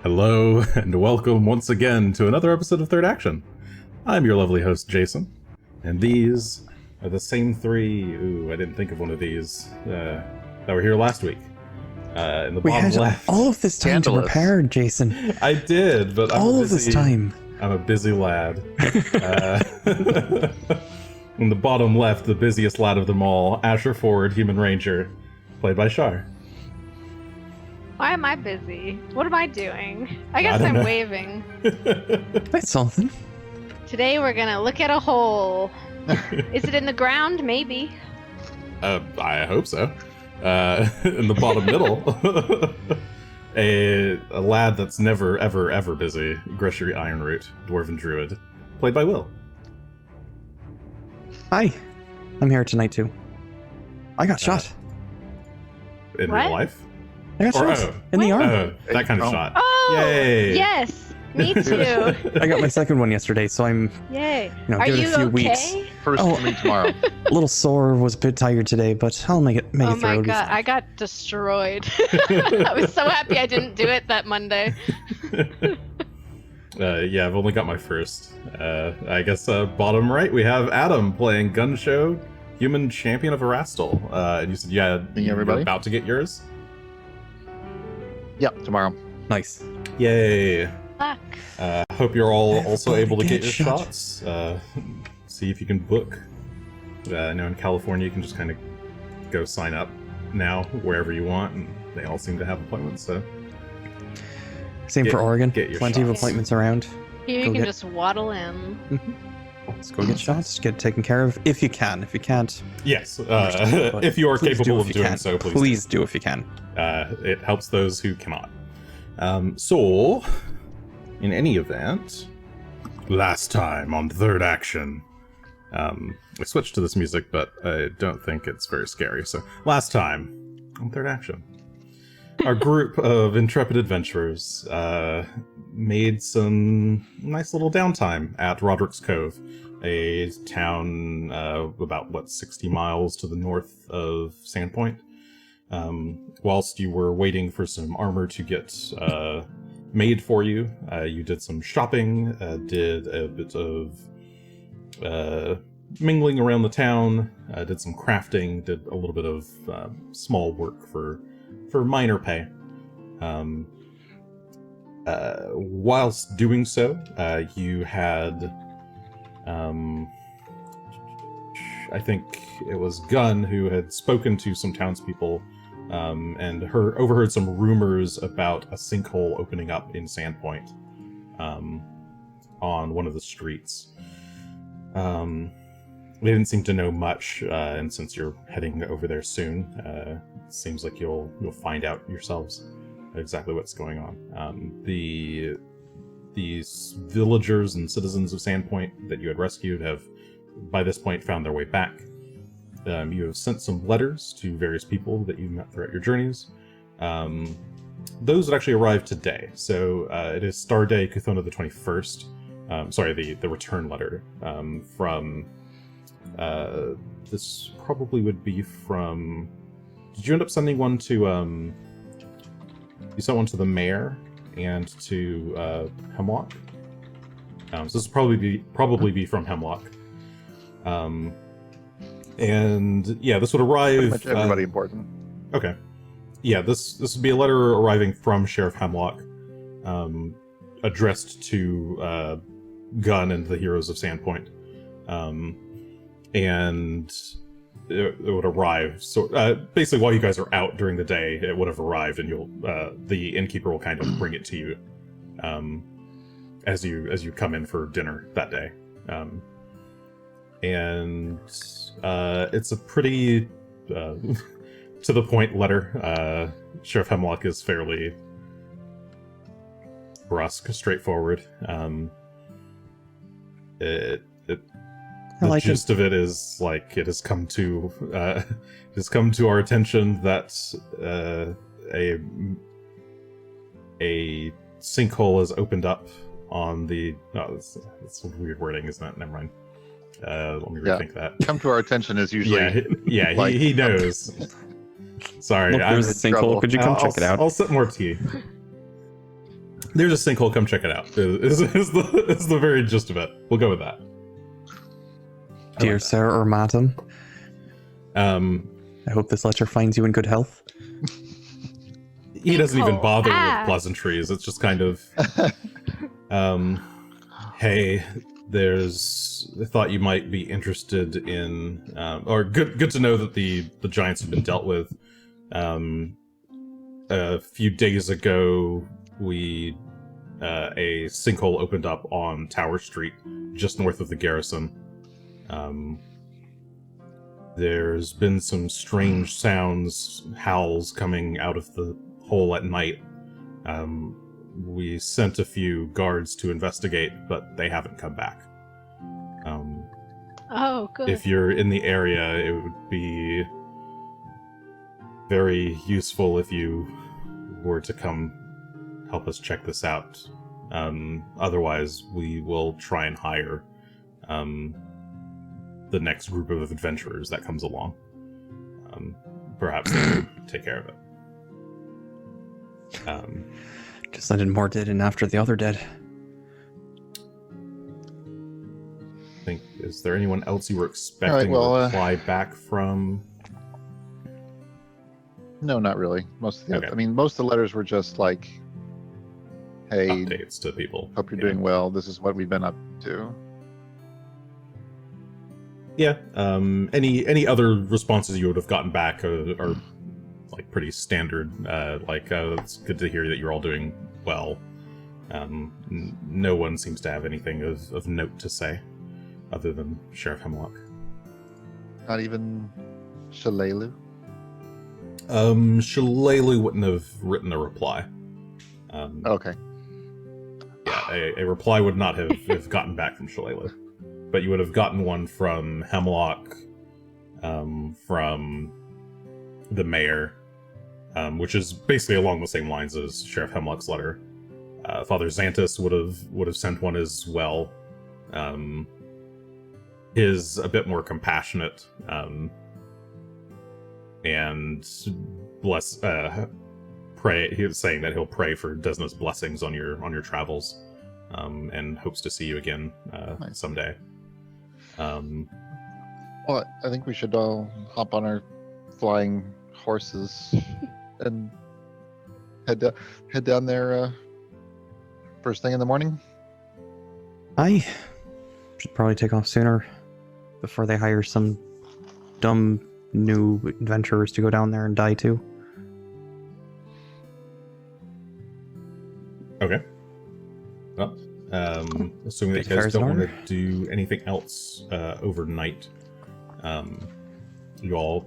Hello, and welcome once again to another episode of Third Action. I'm your lovely host, Jason, and these are the same three... Ooh, I didn't think of one of these that were here last week. In the We bottom had left. all of this time to prepare, Jason. I did, but all of this time. I'm a busy lad. In the bottom left, the busiest lad of them all, Asher Ford, Human Ranger, played by Char. Why am I busy? What am I doing? I guess I'm waving. That's something. Today we're gonna look at a hole. Is it in the ground? Maybe. I hope so. In the bottom middle, a lad that's never, ever, ever busy, Greshy Ironroot, Dwarven Druid, played by Will. Hi. I'm here tonight too. I got shot. In What? real life? I got Or, shot in the arm. That kind of shot. Oh! Yay! Yes! Me too! I got my second one yesterday, so I'm Yay! Are Are give it you a few okay? weeks. First Oh. for me tomorrow. A little sore, was a bit tired today, but I'll make it Oh through. my It'll be god, fine. I got destroyed. I was so happy I didn't do it that Monday. Yeah, I've only got my first. I guess bottom right, we have Adam playing Gunn, Shough, Human Champion of Erastil. And you said Hey, you're everybody. about to get yours? Yep, tomorrow. Nice. Yay! Fuck. Hope you're all also Everybody able to get your get shot. shots. See if you can book. I know in California you can just kind of go sign up now wherever you want, and they all seem to have appointments. So Same Get- for Oregon. get your Plenty of shots. appointments around. Here you Go can get- just waddle in. Let's go get shots, get taken care of if you can. If you can't, yes, understand, but if you are please do capable if of you doing can. so, please. Please do if you can. It helps those who cannot. So, in any event, last time on Third Action, I switched to this music, but I don't think it's very scary. So, last time on Third Action, our group of intrepid adventurers made some nice little downtime at Roderick's Cove, a town about 60 miles to the north of Sandpoint. Whilst you were waiting for some armor to get made for you, you did some shopping, did a bit of mingling around the town, did some crafting, did a little bit of small work for minor pay. Whilst doing so, you had, I think it was Gunn who had spoken to some townspeople and overheard some rumors about a sinkhole opening up in Sandpoint on one of the streets. They didn't seem to know much, and since you're heading over there soon, it seems like you'll find out yourselves exactly what's going on. These villagers and citizens of Sandpoint that you had rescued have, by this point, found their way back. You have sent some letters to various people that you met throughout your journeys. Those would actually arrive today. So it is Star Day, Kuthona the 21st. The return letter from... this probably would be from... Did you end up sending one to... You sent one to the mayor and to Hemlock. So this would probably be from Hemlock. And yeah, this would arrive. Pretty much everybody important. Okay. Yeah, this would be a letter arriving from Sheriff Hemlock, addressed to Gunn and the heroes of Sandpoint, and it would arrive. So basically, while you guys are out during the day, it would have arrived, and the innkeeper will kind of bring it to you as you come in for dinner that day. And it's a pretty to the point letter. Sheriff Hemlock is fairly brusque, straightforward. The gist of it is like it has come to our attention that a sinkhole has opened up on the. Oh, that's weird wording, isn't it? Never mind. Let me rethink that. Come to our attention is usually yeah. like- He knows. Sorry, Look, there's a sinkhole. Could you come check it out? I'll sip more tea. There's a sinkhole. Come check it out. Is the very gist of it. We'll go with that. Dear Sir or Madam, I I hope this letter finds you in good health. He doesn't even bother Ah. with pleasantries. It's just kind of, hey, I thought you might be interested in, or good to know that the giants have been dealt with. A few days ago, a sinkhole opened up on Tower Street, just north of the garrison. There's been some strange sounds, howls coming out of the hole at night. We sent a few guards to investigate, but they haven't come back. Oh, good. If you're in the area, it would be very useful if you were to come help us check this out. Otherwise, we will try and hire the next group of adventurers that comes along. Perhaps they can take care of it. Just sending more dead in after the other dead. Is there anyone else you were expecting a reply back from? No, not really. Most of the Okay. most of the letters were just like, "Hey, Updates to people. hope you're doing well. This is what we've been up to." Yeah. Any other responses you would have gotten back are like pretty standard. It's good to hear that you're all doing well. No one seems to have anything of note to say, other than Sheriff Hemlock. Not even Shalelu. Shalelu wouldn't have written a reply. Okay. Yeah, a reply would not have gotten back from Shalelu. But you would have gotten one from Hemlock, from the mayor, which is basically along the same lines as Sheriff Hemlock's letter. Father Xantus would have sent one as well. His a bit more compassionate, and pray. He was saying that he'll pray for Desna's blessings on your travels, and hopes to see you again Nice. someday. Well, I think we should all hop on our flying horses and head down there first thing in the morning. I should probably take off sooner before they hire some dumb new adventurers to go down there and die too. Okay. Well, assuming that you guys Fair's don't in want to order. do anything else overnight, you all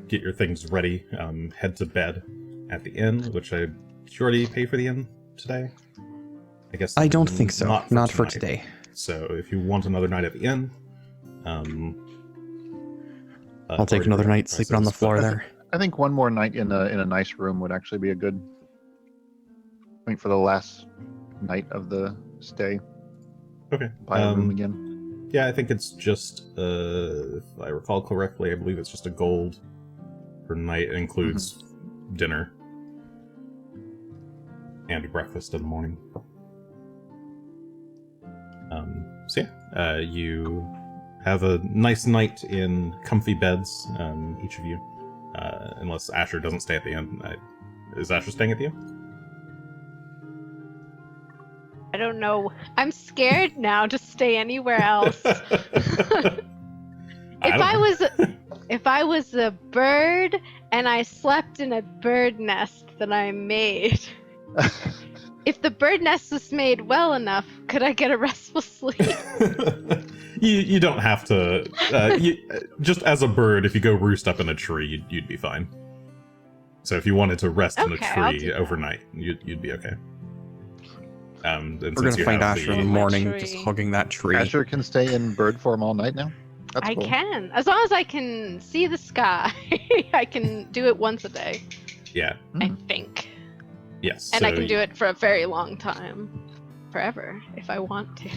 get your things ready, head to bed at the inn, which did you already pay for the inn today? I guess I don't think so. Not for tonight. today. So if you want another night at the inn, I'll take another night sleeping on the floor there. I think one more night in a nice room would actually be a good. I think for the last night of the stay. Okay. Buy a room again. Yeah, I think it's just, if I recall correctly, I believe it's just a gold per night. It includes dinner and breakfast in the morning. You have a nice night in comfy beds, each of you, unless Asher doesn't stay at the inn. Is Asher staying at the inn? I don't know. I'm scared now to stay anywhere else. If I was a bird and I slept in a bird nest that I made, if the bird nest was made well enough, could I get a restful sleep? You don't have to. Just as a bird, if you go roost up in a tree, you'd be fine. So if you wanted to rest in a Okay, I'll do tree that. overnight, you'd be okay. And We're since gonna you find have Asher in the- the My morning, tree. just hugging that tree. Asher can stay in bird form all night now. That's I cool. can. As long as I can see the sky, I can do it once a day, Yeah. I think. Yes. And I can do it for a very long time. Forever, if I want to.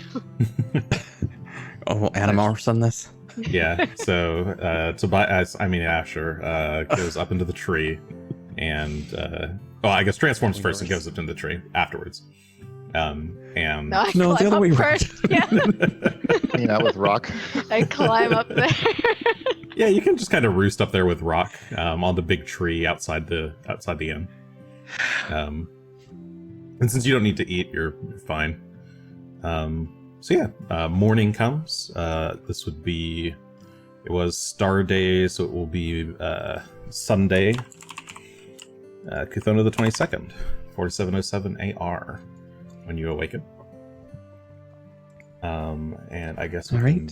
Oh, Animorphs on this. Yeah. So Asher goes up into the tree, and well, I guess transforms first and goes up in the tree afterwards. And No, I No, the climb other up way around. first. Yeah, Hanging out with Rock. I climb up there. yeah, you can just kind of roost up there with Rock on the big tree outside the inn. And since you don't need to eat, you're fine. So yeah, morning comes. This would be. It was Star Day, so it will be Sunday. Kuthona the 22nd, 4707 AR, when you awaken. And I guess we can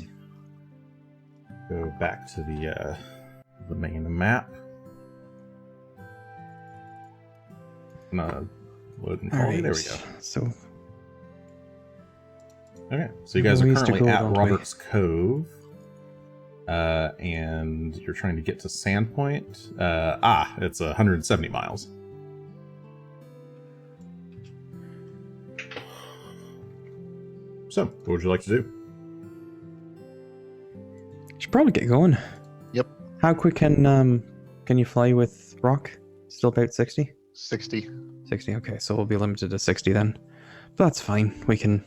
go back to the main map. Load and quality. There we go. So Okay, so you guys are ways to currently go, at don't we? Robert's Cove. And you're trying to get to Sandpoint. It's 170 miles. So, what would you like to do? should probably get going. Yep. How quick can you fly with Rock? Still about 60? 60. 60. Okay, so we'll be limited to 60 then. But that's fine. We can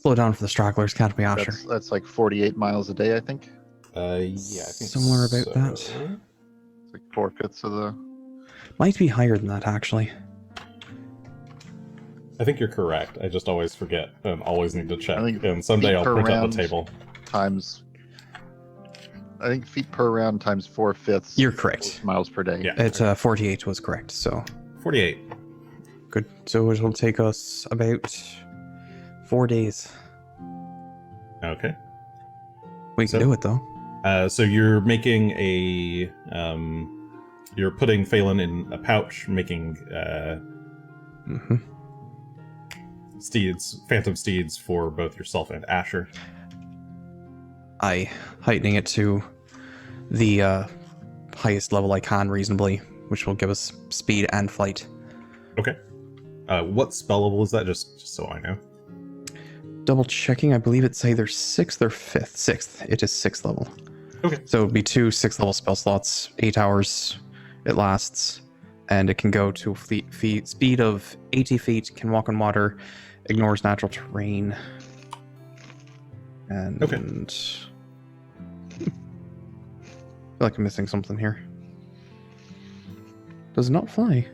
slow down for the stragglers, can't we, Asher? That's like 48 miles a day, I think. Yeah, I think Somewhere about that. It's like 4/5 of the. Might be higher than that, actually. I think you're correct. I just always forget and always need to check. I think And someday feet I'll per print out round the table. Times. I think feet per round times 4/5. You're correct. Miles per day. Yeah. It's 48 was correct, so 48. good. So it'll take us about 4 days. Okay. We can So- do it though. So you're making a you're putting Phelan in a pouch, making Mm-hmm. phantom steeds for both yourself and Asher. Heightening it to the highest level I can reasonably, which will give us speed and flight. Okay. What spell level is that? Just so I know. Double checking, I believe it's either 6th or 5th. 6th. It is 6th level. Okay. So it would be 2 6th level spell slots, 8 hours it lasts, and it can go to a speed of 80 feet, can walk on water, ignores natural terrain. And Okay. I feel like I'm missing something here. Does it not fly?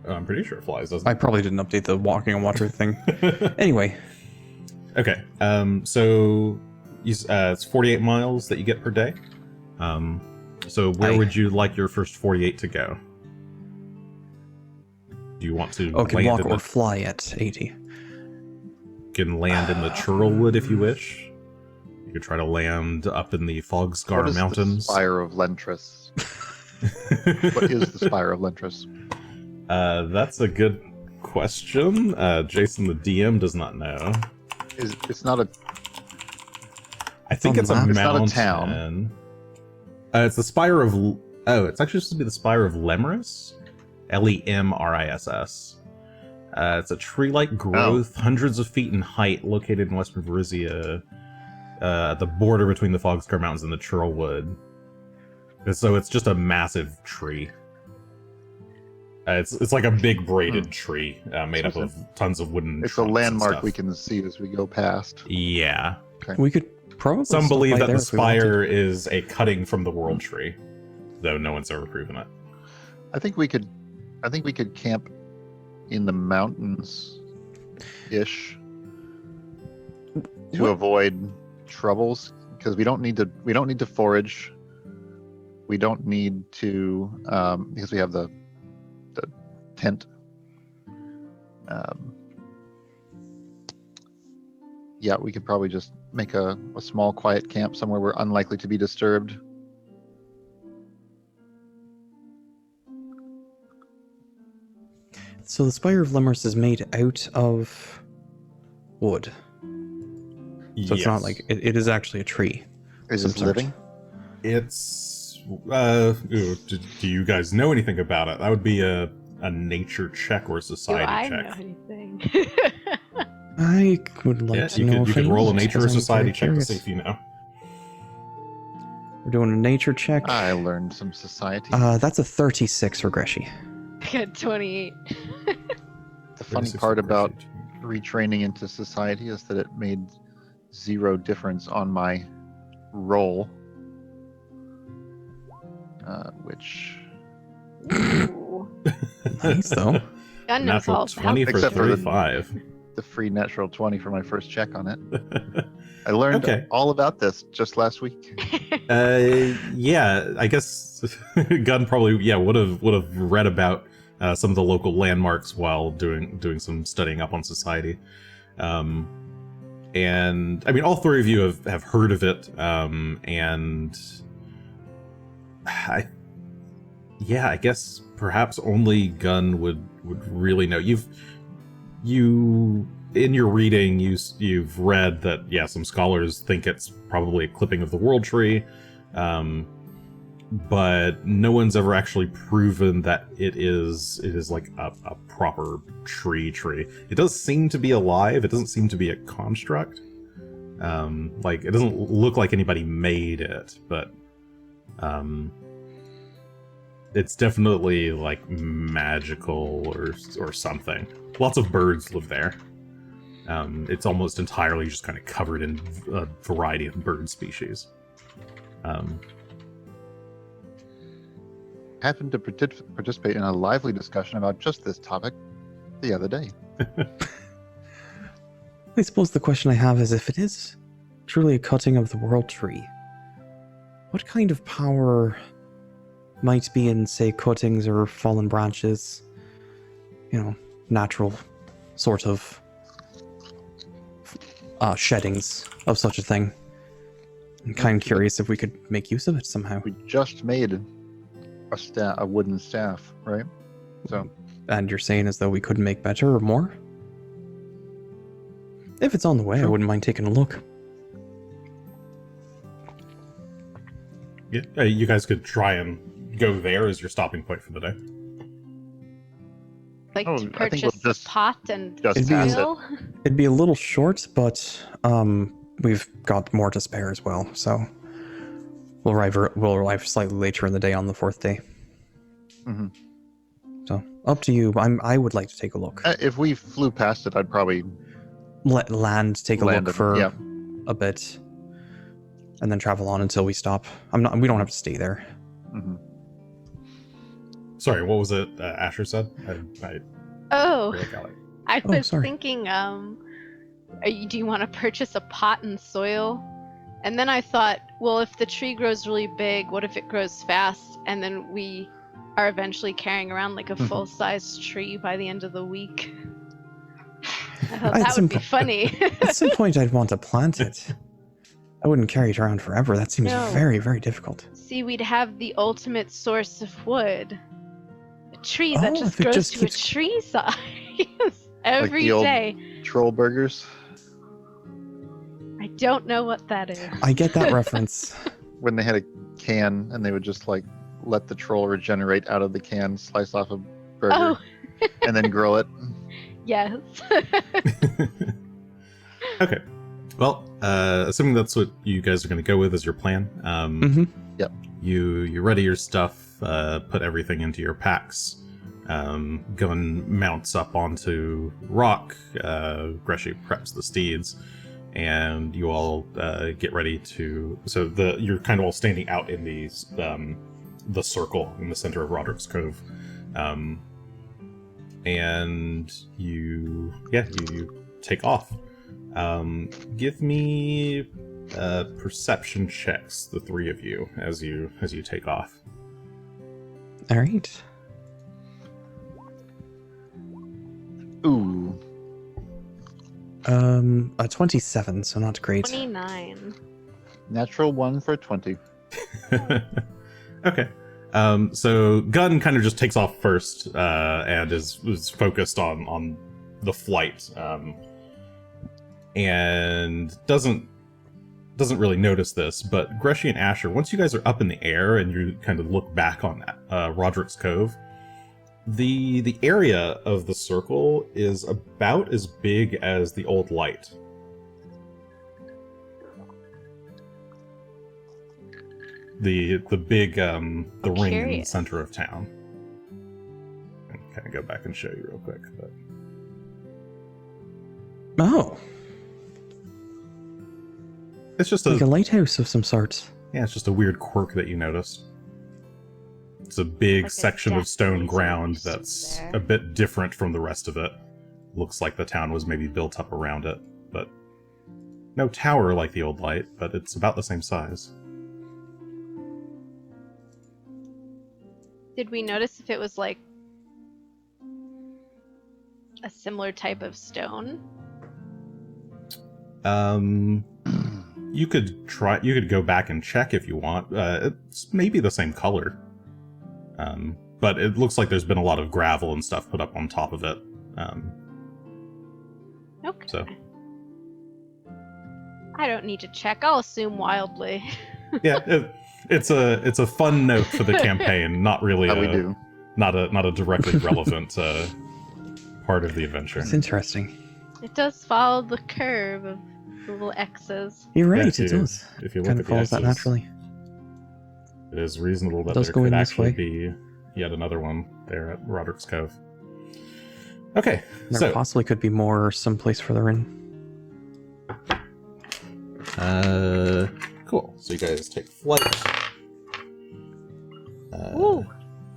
I'm pretty sure it flies, doesn't I it? probably didn't update the walking on water thing. Anyway, Okay. So it's 48 miles that you get per day. So where would you like your first 48 to go? Do you want to can land walk in or the, fly at 80. can land in the Churlwood if you wish? You could try to land up in the Fogscar What is Mountains. the Spire of Lentris? What is the Spire of Lentris? That's a good question. Jason, the DM, does not know. It's not a. I think on it's the a map? It's not a mountain. town. It's the Spire of. Oh, it's actually supposed to be the Spire of Lemris. Lemriss. It's a tree-like growth, hundreds of feet in height, located in western Varizia, at the border between the Fogscar Mountains and the Churlwood. And so it's just a massive tree. It's like a big braided tree made up of tons of wooden. It's a trunks and landmark stuff. we can see as we go past. Yeah. We could probably. Some stop believe by that there the if we wanted. spire is a cutting from the world tree, though no one's ever proven it. I think we could camp in the mountains, ish, to What? avoid troubles because we don't need to forage. We don't need to because we have the tent. Yeah, we could probably just make a small quiet camp somewhere we're unlikely to be disturbed. So the Spire of Lemriss is made out of wood. So it's not like it is actually a tree. Is Some this sort. living? It's. Do you guys know anything about it? That would be a nature check or a Do society I check. know anything? I would like Yeah, to you know. could roll a nature or because I'm society very check to see curious. if you know. We're doing a nature check. I learned some society. That's a 36 for Greshy. I got 28. The funny 36 part for about Greshy. retraining into society is that it made 0 difference on my roll. Which... Ooh. Nice, though. Gun knows all Natural about 20 for Except for the- 35. the free natural 20 for my first check on it. I learned Okay. all about this just last week. Yeah, I guess Gunn probably would have read about some of the local landmarks while doing some studying up on society. And I mean, all three of you have heard of it, and I guess perhaps only Gunn would really know. You in your reading, you've read that some scholars think it's probably a clipping of the World Tree, but no one's ever actually proven that it is like a proper tree. It does seem to be alive. It doesn't seem to be a construct. Like it doesn't look like anybody made it, but it's definitely like magical or something. Lots of birds live there. It's almost entirely just kind of covered in a variety of bird species. Happened to participate in a lively discussion about just this topic the other day. I suppose the question I have is, if it is truly a cutting of the World Tree, what kind of power might be in, say, cuttings or fallen branches? Natural sort of sheddings of such a thing. I'm kind of curious if we could make use of it somehow. We just made a wooden staff, right? So And you're saying as though we couldn't make better or more? If it's on the way, I Sure. wouldn't mind taking a look. Yeah, you guys could try and go there as your stopping point for the day. Like Oh, to I think we'll purchase just- a pot and just It'd be- pass it. soil. It'd be a little short, but we've got more to spare as well, so we'll arrive slightly later in the day on the 4th day. hmm So up to you. I would like to take a look. If we flew past it, I'd probably Let land take a land look it. for Yeah. a bit, and then travel on until we stop. We don't have to stay there. hmm Sorry, what was it Asher said? I Oh, really got it. I Oh, was sorry. thinking, do you want to purchase a pot and soil? And then I thought, well, if the tree grows really big, what if it grows fast, and then we are eventually carrying around like a full-size tree by the end of the week? I thought At that some would be po- funny. At some point, I'd want to plant it. I wouldn't carry it around forever. That seems No. very, very difficult. See, we'd have the ultimate source of wood. A tree that Oh, just if it grows just to keeps- a tree size every the old- day. Troll burgers I don't know what that is. I get that reference. when they had a can and they would just like let the troll regenerate out of the can, slice off a burger, Oh, and then grill it. yes. Okay. Well, assuming that's what you guys are going to go with as your plan, hmm you ready your stuff, put everything into your packs. Gunn mounts up onto Rock. Greshy preps the steeds, and you all get ready to. So you're kind of all standing out in the circle in the center of Roderick's Cove, and you take off. Give me perception checks, the three of you, as you take off. All right. Ooh, A 27, so not great. 29. natural 1 for 20. Okay. So Gunn kind of just takes off first, and is focused on the flight, and doesn't really notice this. But Greshy and Asher, once you guys are up in the air and you kind of look back on Roderick's Cove, the area of the circle is about as big as the old light. the big the ring in the Curious. center of town. I'll kind of go back and show you real quick. But... Oh, It's just like a lighthouse of some sort. yeah, it's just a weird quirk that you noticed. It's a big Like a section of stone death ground laser that's there. a bit different from the rest of it. Looks like the town was maybe built up around it, but no tower like the old light, but it's about the same size. Did we notice if it was like a similar type of stone? You could try. You could go back and check if you want. It's maybe the same color, but it looks like there's been a lot of gravel and stuff put up on top of it. Okay. So. I don't need to check. I'll assume wildly. Yeah, it's a fun note for the campaign. Not really. How we do. Not a directly relevant part of the adventure. It's interesting. It does follow the curve of the little X's. You're right, Yeah, it does. If you look Kind at of the follows that X's, naturally. it is reasonable that does there go could in this actually way. be yet another one there at Roderick's Cove. Okay, There so possibly could be more someplace further in. cool. So you guys take flight. Ooh.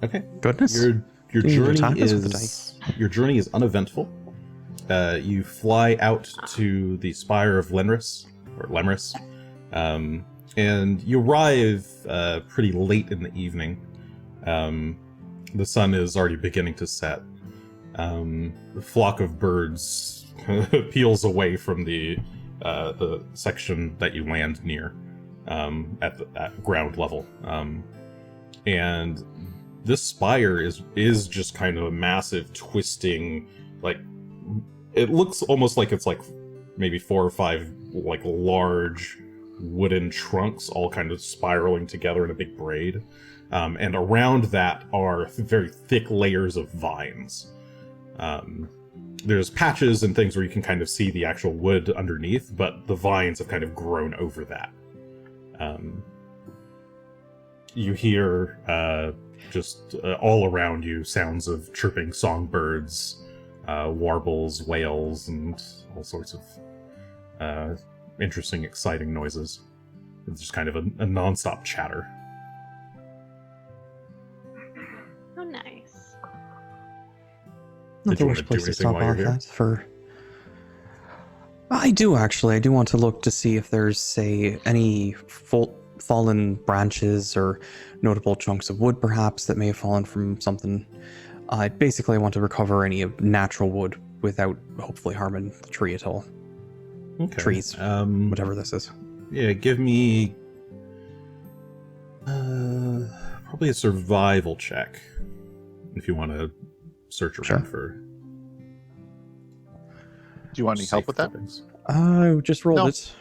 Okay. Goodness. Your You need to journey attack us with the is uneventful. You fly out to the spire of Lenris or Lemris, and you arrive pretty late in the evening. The sun is already beginning to set. The flock of birds peels away from the section that you land near at ground level, and this spire is just kind of a massive twisting, like it looks almost like it's like maybe 4 or 5 like large wooden trunks all kind of spiraling together in a big braid, and around that are very thick layers of vines. There's patches and things where you can kind of see the actual wood underneath, but the vines have kind of grown over that. You hear just all around you sounds of chirping songbirds, warbles, wails, and all sorts of interesting, exciting noises. It's just kind of a non-stop chatter. Oh, nice. Not Did the you worst wanna do place to anything stop while you're off here? at for. I do actually. I do want to look to see if there's, say, any fallen branches or notable chunks of wood, perhaps, that may have fallen from something. Basically, I want to recover any of natural wood without hopefully harming the tree at all. Okay. Trees, whatever this is. Yeah, give me probably a survival check if you want to search around Sure. for. Do you want any help with that? Things. I just rolled No. it.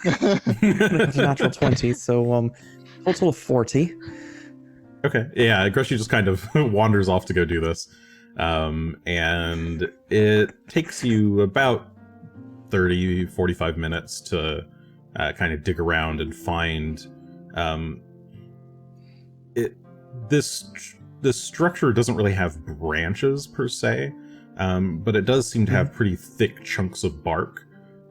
It's a natural 20, so total of 40. Okay, yeah, Greshy just kind of wanders off to go do this, and it takes you about 30-45 minutes to kind of dig around and find this structure doesn't really have branches per se, but it does seem to have pretty thick chunks of bark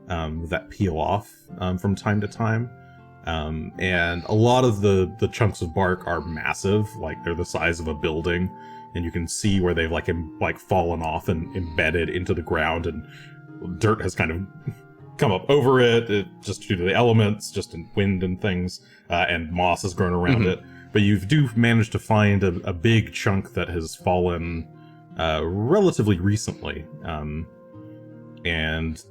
that peel off from time to time. And a lot of the chunks of bark are massive, like they're the size of a building, and you can see where they've like fallen off and embedded into the ground, and dirt has kind of come up over it just due to the elements, just in wind and things, and moss has grown around it. But you do manage to find a big chunk that has fallen relatively recently, and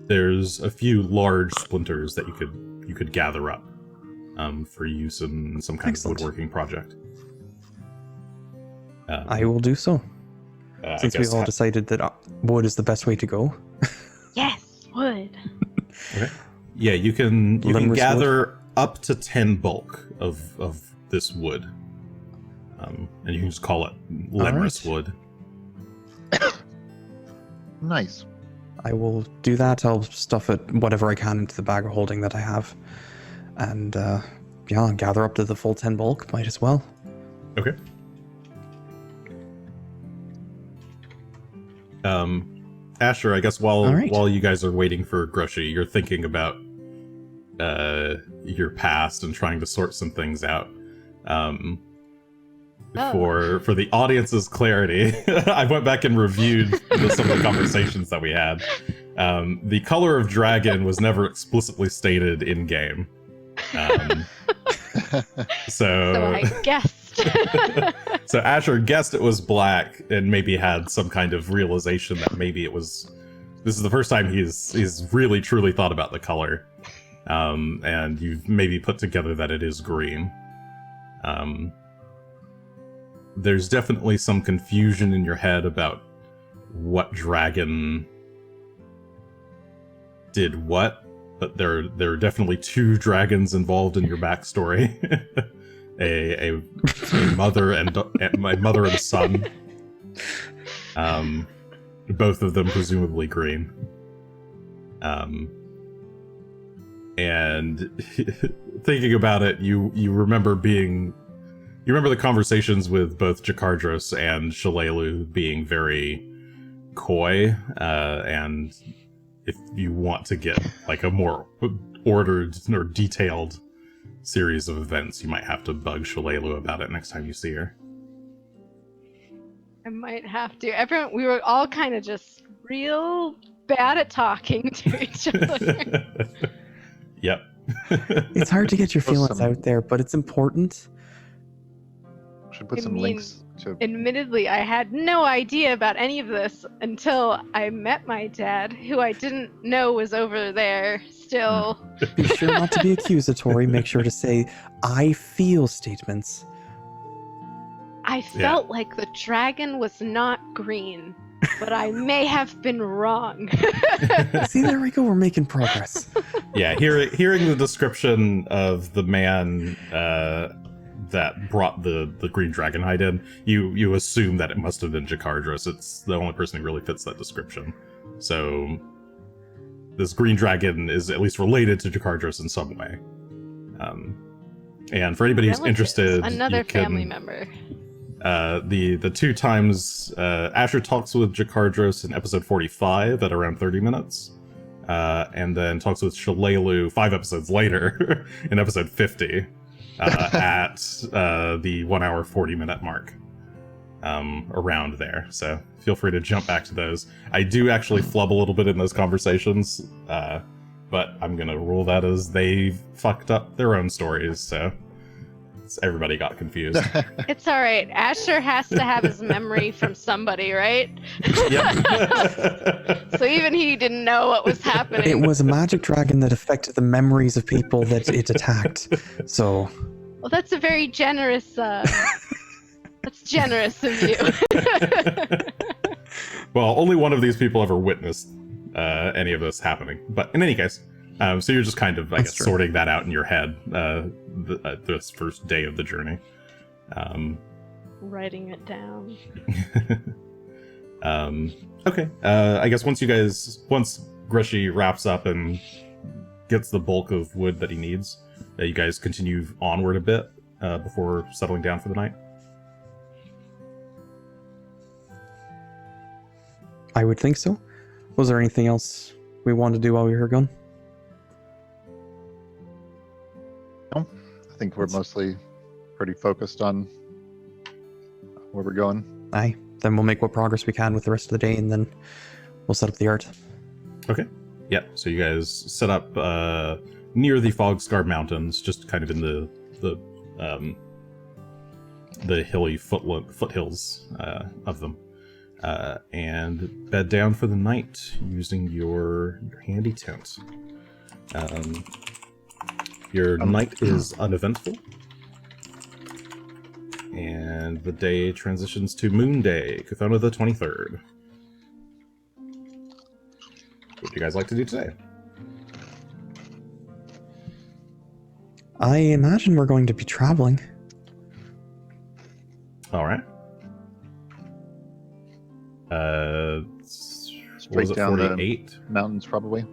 there's a few large splinters that you could gather up for use in some kind Excellent. of woodworking project. I will do so. I Since guess we've all decided that wood is the best way to go. Yes, wood. Okay. Yeah, you can Lemur's gather up to 10 bulk of this wood, and you can just call it Lemur's right. wood. Nice. I will do that. I'll stuff it, whatever I can, into the bag of holding that I have. And yeah, gather up to the full 10 bulk. Might as well. Okay. Asher, I guess All right. while you guys are waiting for Greshy, you're thinking about your past and trying to sort some things out. For the audience's clarity, I went back and reviewed some of the conversations that we had. The color of dragon was never explicitly stated in game. So I guessed. So Asher guessed it was black and maybe had some kind of realization that maybe it was. This is the first time he's really truly thought about the color, and you've maybe put together that it is green. There's definitely some confusion in your head about what dragon did what, but there are definitely two dragons involved in your backstory. a mother and my mother and son. Both of them presumably green. And thinking about it, you remember the conversations with both Jakardros and Shalelu being very coy, and if you want to get like a more ordered or detailed series of events, you might have to bug Shalelu about it next time you see her. I might have to. We were all kind of just real bad at talking to each other. Yep. It's hard to get your feelings out there, but it's important. Should put some links to. Admittedly, I had no idea about any of this until I met my dad, who I didn't know was over there still. Be sure not to be accusatory. Make sure to say, I feel statements. I felt like the dragon was not green, but I may have been wrong. See, there we go. We're making progress. Yeah, hearing the description of the man that brought the green dragon hide in, you assume that it must have been Jakardros. It's the only person who really fits that description. So this green dragon is at least related to Jakardros in some way. And for anybody who's interested, another family member. The two times Asher talks with Jakardros in episode 45 at around 30 minutes, and then talks with Shalelu 5 episodes later in episode 50 at the 1 hour 40 minute mark, around there. So feel free to jump back to those. I do actually flub a little bit in those conversations, but I'm gonna rule that as they fucked up their own stories, so everybody got confused. It's all right. Asher has to have his memory from somebody, right? Yep. So even he didn't know what was happening. It was a magic dragon that affected the memories of people that it attacked. So. Well, that's a very generous. That's generous of you. Well, only one of these people ever witnessed any of this happening. But in any case, so you're just kind of, I guess, sorting that out in your head this first day of the journey. Writing it down. Okay. I guess once Greshy wraps up and gets the bulk of wood that he needs, you guys continue onward a bit before settling down for the night. I would think so. Was there anything else we wanted to do while we were gone? No, I think we're mostly pretty focused on where we're going. Aye. Then we'll make what progress we can with the rest of the day, and then we'll set up the art. Okay. Yeah. So you guys set up near the Fogscar Mountains, just kind of in the hilly foothills of them, and bed down for the night using your handy tent. Your night is uneventful, and the day transitions to Moon Day, Kuthona the 23rd. What would you guys like to do today? I imagine we're going to be traveling. All right. Straight down 48? the mountains, probably.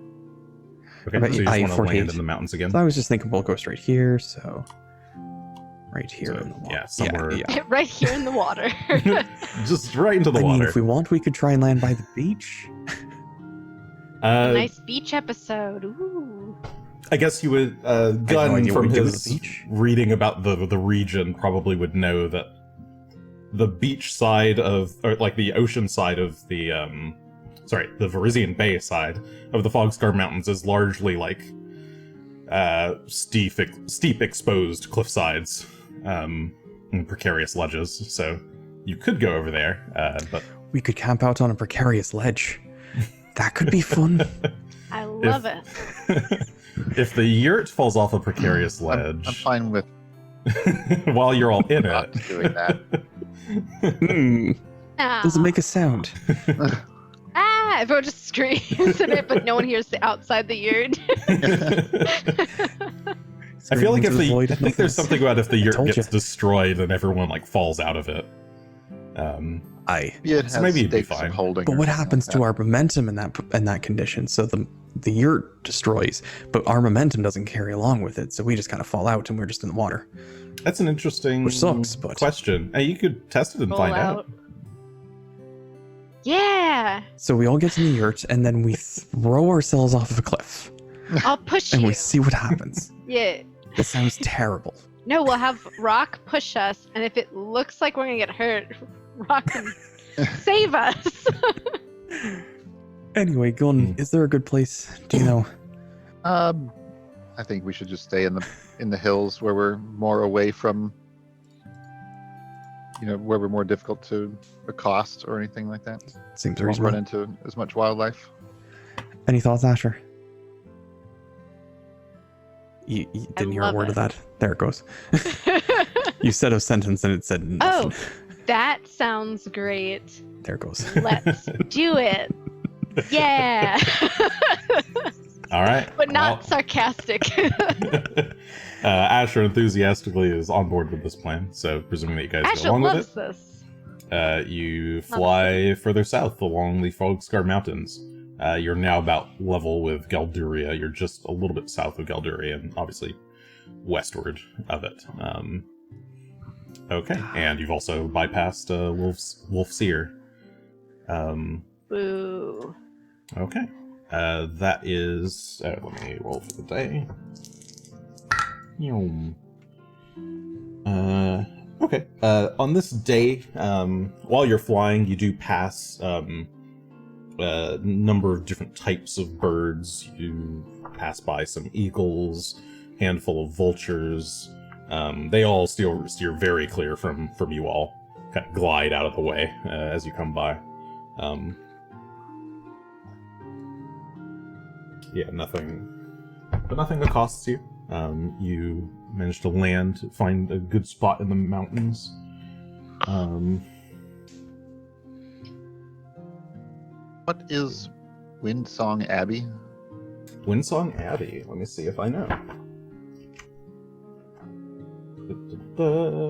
Okay, Right, so you just want to 48. land in the mountains again? So I was just thinking we'll go straight here, so Right here So, in the water. yeah, somewhere- Yeah. Right here in the water. Just right into the I mean, water. if we want, we could try and land by the beach. A nice beach episode. Ooh. I guess you would, no Gunn, idea what from we do at his the beach. reading about the region, probably would know that the beach side of, or like the ocean side of the, the Verizian Bay side of the Fogscar Mountains is largely like steep exposed cliff sides and precarious ledges. So you could go over there, but We could camp out on a precarious ledge. That could be fun. I love it. if the yurt falls off a precarious ledge, I'm fine with while you're all in not it, doing that. Does it make a sound? Ah! Everyone just screams in it, but no one hears the outside the yurt. I feel like Scream into the void, I think there's nothing. something about if the yurt told gets ya. destroyed and everyone like falls out of it. Aye. Yeah, it So has maybe it'd be stakes fine. of holding. But or what something happens like to our momentum in that condition? So the yurt destroys, but our momentum doesn't carry along with it. So we just kind of fall out and we're just in the water. That's an interesting Which sucks, but- question. Hey, you could test it and Roll find out. Yeah! So we all get in the yurt and then we throw ourselves off of a cliff I'll push and you. we see what happens. Yeah. It sounds terrible. No, we'll have Rock push us, and if it looks like we're gonna get hurt, Rock can save us. Anyway, Gunn, is there a good place? Do you know? I think we should just stay in the hills where we're more away from, where we're more difficult to accost or anything like that. Seems We won't run reasonable. into as much wildlife. Any thoughts, Asher? You didn't hear a love word it. of that. There it goes. You said a sentence and it said Oh, nothing. that sounds great. There it goes. Let's do it. Yeah. All right. But not sarcastic. Asher enthusiastically is on board with this plan, so presuming that you guys Asher go along with loves it, this. you fly further south along the Fogscar Mountains. You're now about level with Galduria. You're just a little bit south of Galduria and obviously westward of it. Okay, and you've also bypassed Wolf's Ear. Boo. Okay. That is... let me roll for the day. Okay. On this day, while you're flying, you do pass a number of different types of birds. You pass by some eagles, handful of vultures. They all steer very clear from you all. Kind of glide out of the way as you come by. Yeah, nothing accosts you. You manage to land, find a good spot in the mountains. What is Windsong Abbey? Windsong Abbey. Let me see if I know.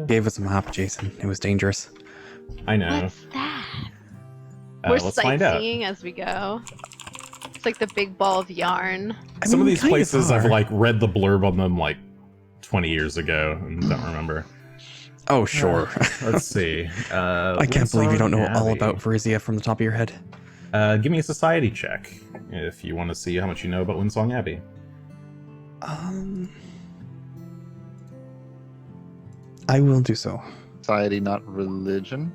Gave us a map, Jason. It was dangerous. I know. What's that? We're Let's find out. sightseeing as we go. It's like the big ball of yarn. I Some mean, of we these kind places I've are. like read the blurb on them like 20 years ago and don't remember. Oh, sure. Let's see. I can't believe you don't know all Abbey. about Verizia from the top of your head. Give me a society check if you want to see how much you know about Windsong Abbey. I will do so. Society, not religion.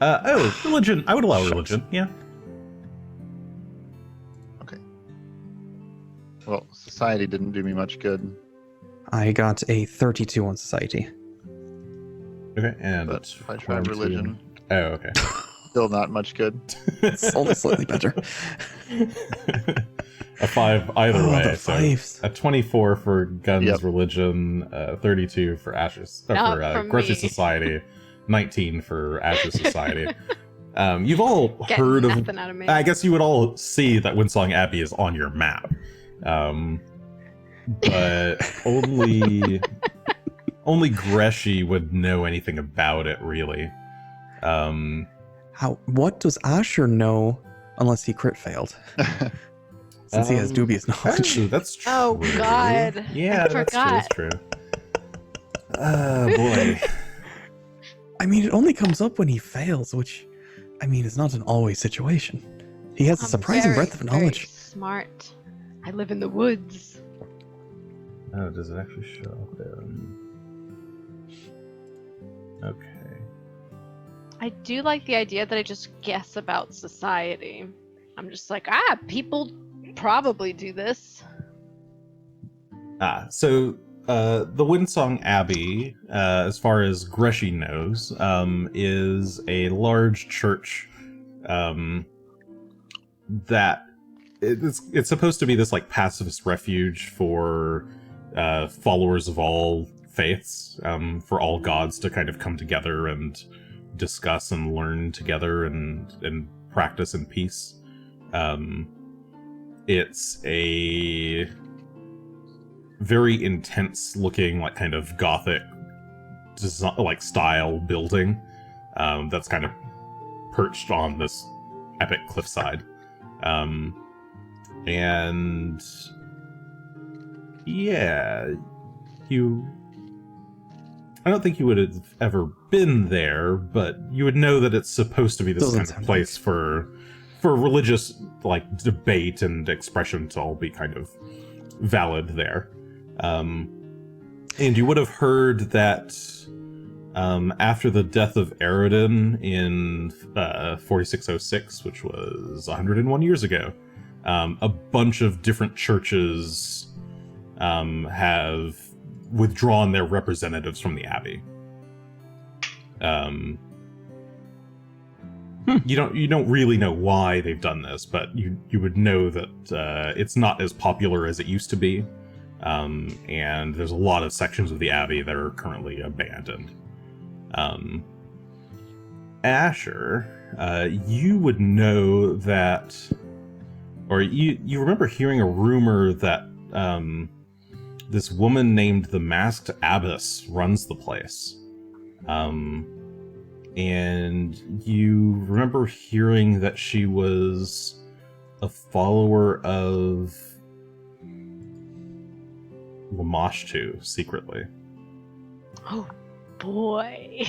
Religion. I would allow Shucks. religion. Yeah. Okay. Well, society didn't do me much good, I got a 32 on society. Okay. And but if I tried 22. religion, Oh, okay. still not much good. It's only slightly better. A 5 either Oh, way. the So fives. a 24 for Gunn's Yep. religion, 32 for Asher's, Not for from Greshy me. Society, 19 for Asher's Society. You've all Getting heard of. nothing out of me. I guess you would all see that Windsong Abbey is on your map, but only Greshy would know anything about it, really. What does Asher know unless he crit failed? Since he has dubious knowledge. Oh, that's true. Oh, God. Yeah, I that's true. forgot. That's true. Boy. I mean, it only comes up when he fails, which, I mean, is not an always situation. He has a I'm surprising very, breadth of very knowledge. smart. I live in the woods. Oh, does it actually show up there? Okay. I do like the idea that I just guess about society. I'm just like, people probably do this. So the Windsong Abbey, as far as Greshy knows, is a large church that it's supposed to be this like pacifist refuge for followers of all faiths, for all gods to kind of come together and discuss and learn together and practice in peace. It's a very intense looking, like kind of gothic design, like style building that's kind of perched on this epic cliffside. And yeah, I don't think you would have ever been there, but you would know that it's supposed to be this Doesn't kind of sound place for religious like debate and expression to all be kind of valid there. And you would have heard that after the death of Aridin in 4606, which was 101 years ago, a bunch of different churches have withdrawn their representatives from the abbey. You don't really know why they've done this, but you would know that it's not as popular as it used to be. And there's a lot of sections of the abbey that are currently abandoned. Asher, you would know that, or you remember hearing a rumor that this woman named the Masked Abbess runs the place. And you remember hearing that she was a follower of Lamashtu secretly. Oh boy.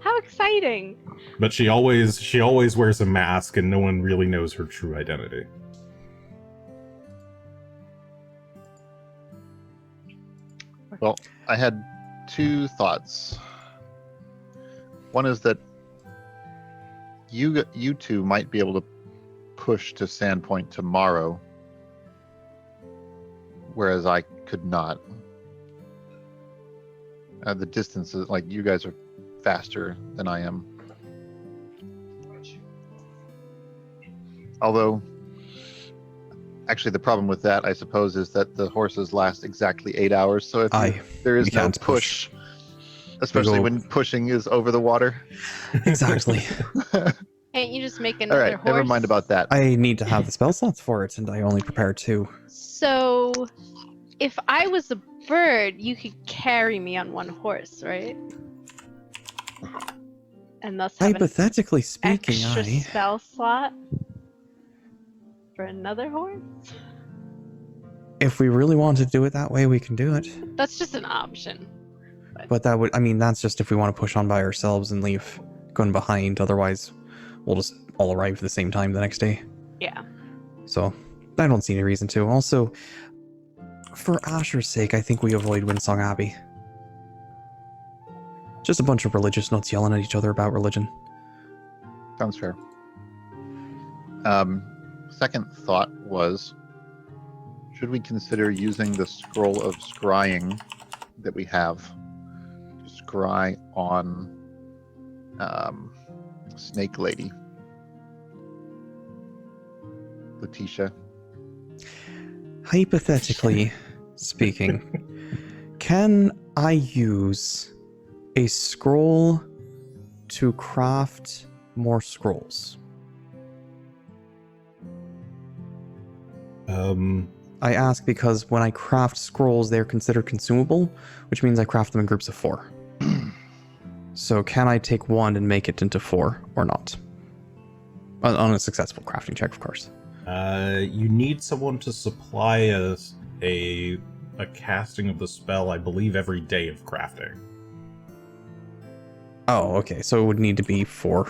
How exciting. But she always wears a mask and no one really knows her true identity. Well, I had two thoughts. One is that you two might be able to push to Sandpoint tomorrow, whereas I could not. The distances, like you guys are faster than I am. Although, actually, the problem with that, I suppose, is that the horses last exactly 8 hours. So if there is no push, especially when pushing is over the water. Exactly. Can't you just make another All right, horse? never mind about that. I need to have the spell slots for it, and I only prepare 2. So, if I was a bird, you could carry me on one horse, right? And thus have an Hypothetically speaking, extra spell slot for another horse? If we really want to do it that way, we can do it. That's just an option. But that would, I mean, that's just if we want to push on by ourselves and leave Gunn behind. Otherwise, we'll just all arrive at the same time the next day. Yeah. So, I don't see any reason to. Also, for Asher's sake, I think we avoid Windsong Abbey. Just a bunch of religious nuts yelling at each other about religion. Sounds fair. Second thought was, should we consider using the scroll of scrying that we have to scry on Snake Lady? Letitia? Hypothetically speaking, can I use a scroll to craft more scrolls? I ask because when I craft scrolls, they're considered consumable, which means I craft them in groups of 4. So can I take 1 and make it into 4 or not? On a successful crafting check, of course. You need someone to supply a casting of the spell, I believe, every day of crafting. Oh, okay. So it would need to be 4.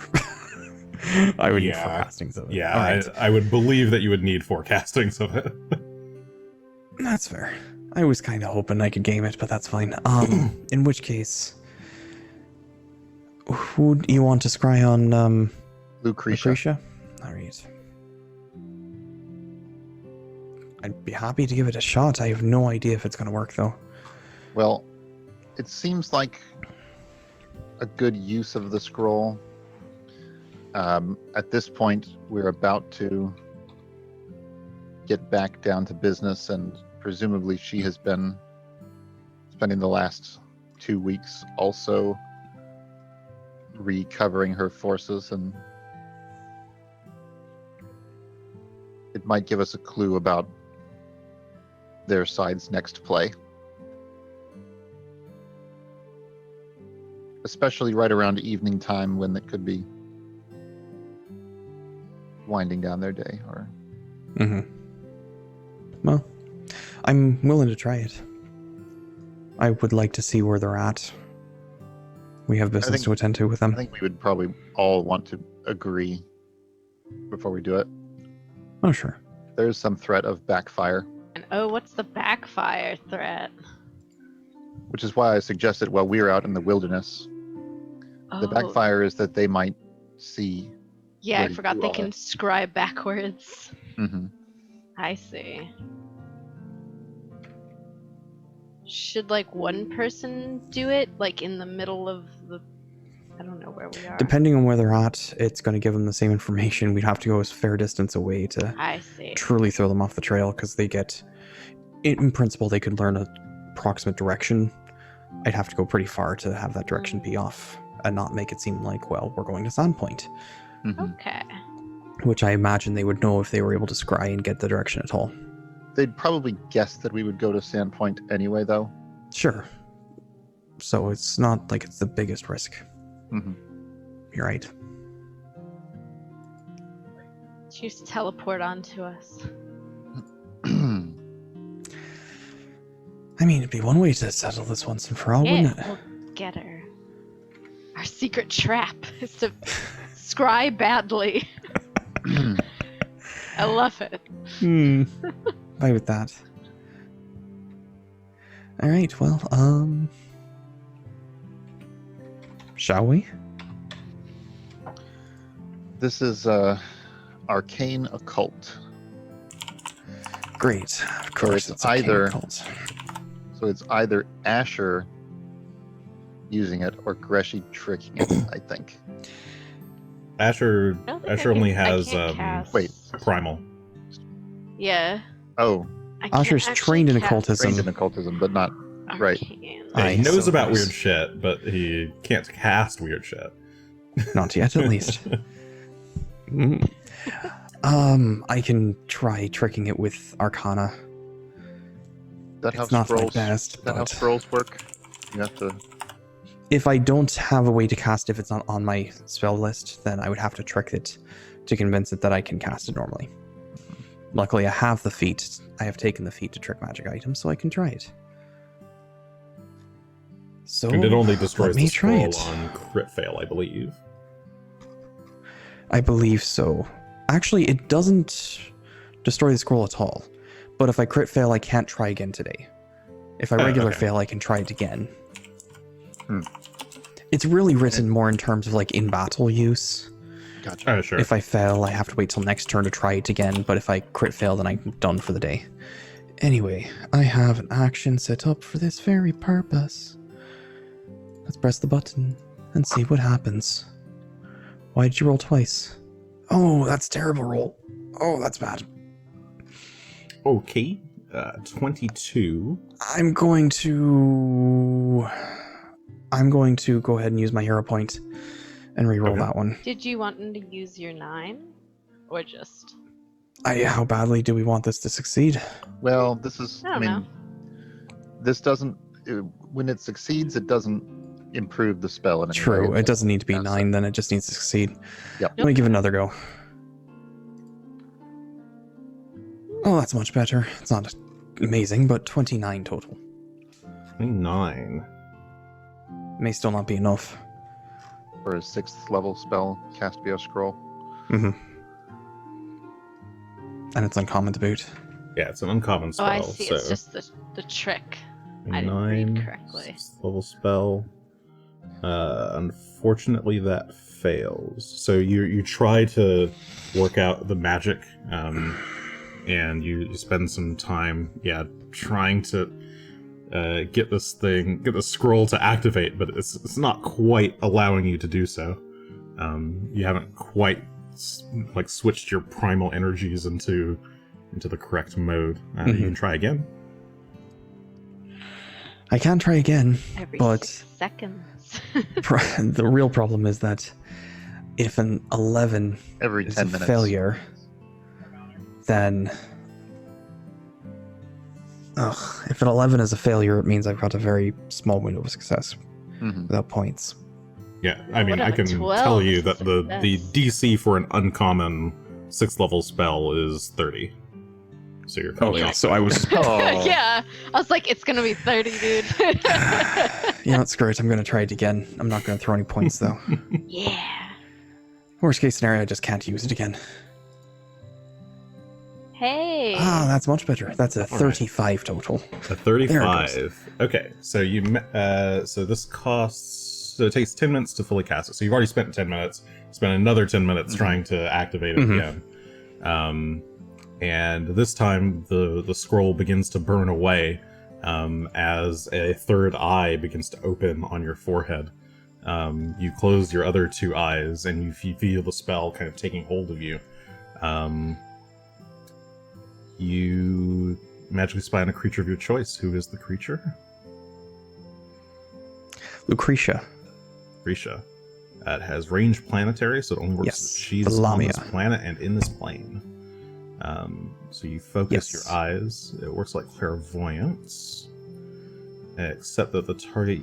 I would need 4 Yeah. castings of it. Yeah, All right. I would believe that you would need 4 castings of it. That's fair. I was kind of hoping I could game it, but that's fine. In which case, who do you want to scry on? Lucretia. All right. I'd be happy to give it a shot. I have no idea if it's going to work, though. Well, it seems like a good use of the scroll. At this point, we're about to get back down to business, and presumably she has been spending the last 2 weeks also recovering her forces, and it might give us a clue about their side's next play. Especially right around evening time when it could be winding down their day. Or Well, I'm willing to try it. I would like to see where they're at. We have business to attend to with them. I think we would probably all want to agree before we do it. Oh, sure. There's some threat of backfire, And what's the backfire threat? which is why I suggested while we were out in the wilderness, the backfire is that they might see. Yeah, I where you forgot do they all can that. scribe backwards. Mm-hmm. I see. Should like one person do it, like in the middle of the? I don't know where we are. Depending on where they're at, it's going to give them the same information. We'd have to go a fair distance away to I see. truly throw them off the trail, because they get, in principle, they could learn an approximate direction. I'd have to go pretty far to have that direction be off and not make it seem like, well, we're going to Sandpoint, Mm-hmm. Okay. which I imagine they would know if they were able to scry and get the direction at all. They'd probably guess that we would go to Sandpoint anyway, though. Sure. So it's not like it's the biggest risk. Mm-hmm. You're right. Just teleport onto us. I mean, it'd be one way to settle this once and for all, Yeah, wouldn't it? we'll get her. Our secret trap is to scry badly. I love it. Bye with that. All right, well, shall we? This is arcane occult. Great. Of So course, it's it's arcane either occult. So it's either Asher using it or Greshy tricking it, I think. Asher I don't think Asher I only can- I has can't cast. wait. primal. Yeah. Oh, I can't Asher's actually trained in cast occultism. trained in occultism, but not right. arcane. Yeah, he Aye, knows so about there's- weird shit, but he can't cast weird shit. Not yet, at least. I can try tricking it with Arcana. That how It's not my scrolls. best, Is that how but scrolls work? You have to. if I don't have a way to cast if it's not on my spell list, then I would have to trick it to convince it that I can cast it normally. Luckily, I have the feat. I have taken the feat to trick magic items, so I can try it. So And it only destroys let me the try scroll it. on crit fail, I believe. I believe so. Actually, it doesn't destroy the scroll at all. But if I crit fail, I can't try again today. If I regular okay. fail, I can try it again. Hmm. It's really written more in terms of like in battle use. Gotcha. Oh, sure. If I fail, I have to wait till next turn to try it again. But if I crit fail, then I'm done for the day. Anyway, I have an action set up for this very purpose. Let's press the button and see what happens. Why did you roll twice? Oh, that's terrible roll. Oh, that's bad. Okay. 22. I'm going to go ahead and use my hero point and re-roll Okay. that one. Did you want to use your 9? Or just. How badly do we want this to succeed? Well, this is. I I don't mean, know. this doesn't. When it succeeds, it doesn't improve the spell in any way. True, it It's- doesn't need to be that's 9, then it just needs to succeed. Yep. Let me give it another go. Oh, that's much better. It's not amazing, but 29 total. 29. May still not be enough. For a 6th level spell, cast via scroll. Mm-hmm. And it's uncommon to boot. Yeah, it's an uncommon spell. Oh, I see. So It's just the trick. I didn't read correctly. 6th level spell. Unfortunately, that fails. So you try to work out the magic, and you spend some time, trying to get the scroll to activate, but it's not quite allowing you to do so. You haven't quite switched your primal energies into the correct mode. You can try again. I can try again, Every but 6 seconds. the real problem is that if an 11 Every is 10 a minutes. failure, then... if an 11 is a failure, it means I've got a very small window of success Mhm. without points. Yeah, I mean, What I about can 12 tell you is that a the success? DC for an uncommon 6th level spell is 30. So you're Okay, off. so I was... Oh. Yeah, I was like, it's gonna be 30, dude. Yeah, screw it. I'm going to try it again. I'm not going to throw any points, though. Yeah. Worst case scenario, I just can't use it again. Hey. Ah, that's much better. That's a All right. 35 total. A 35. Okay, so so this costs. So it takes 10 minutes to fully cast it. So you've already spent 10 minutes. Spend another 10 minutes trying to activate it again. And this time the scroll begins to burn away as a third eye begins to open on your forehead. You close your other 2 eyes and you feel the spell kind of taking hold of you. You magically spy on a creature of your choice. Who is the creature? Lucretia. Lucretia. It has range planetary, so it only works Yes, if she's the on Lamia. this planet and in this plane. So you focus Yes. your eyes. It works like clairvoyance, except that the target,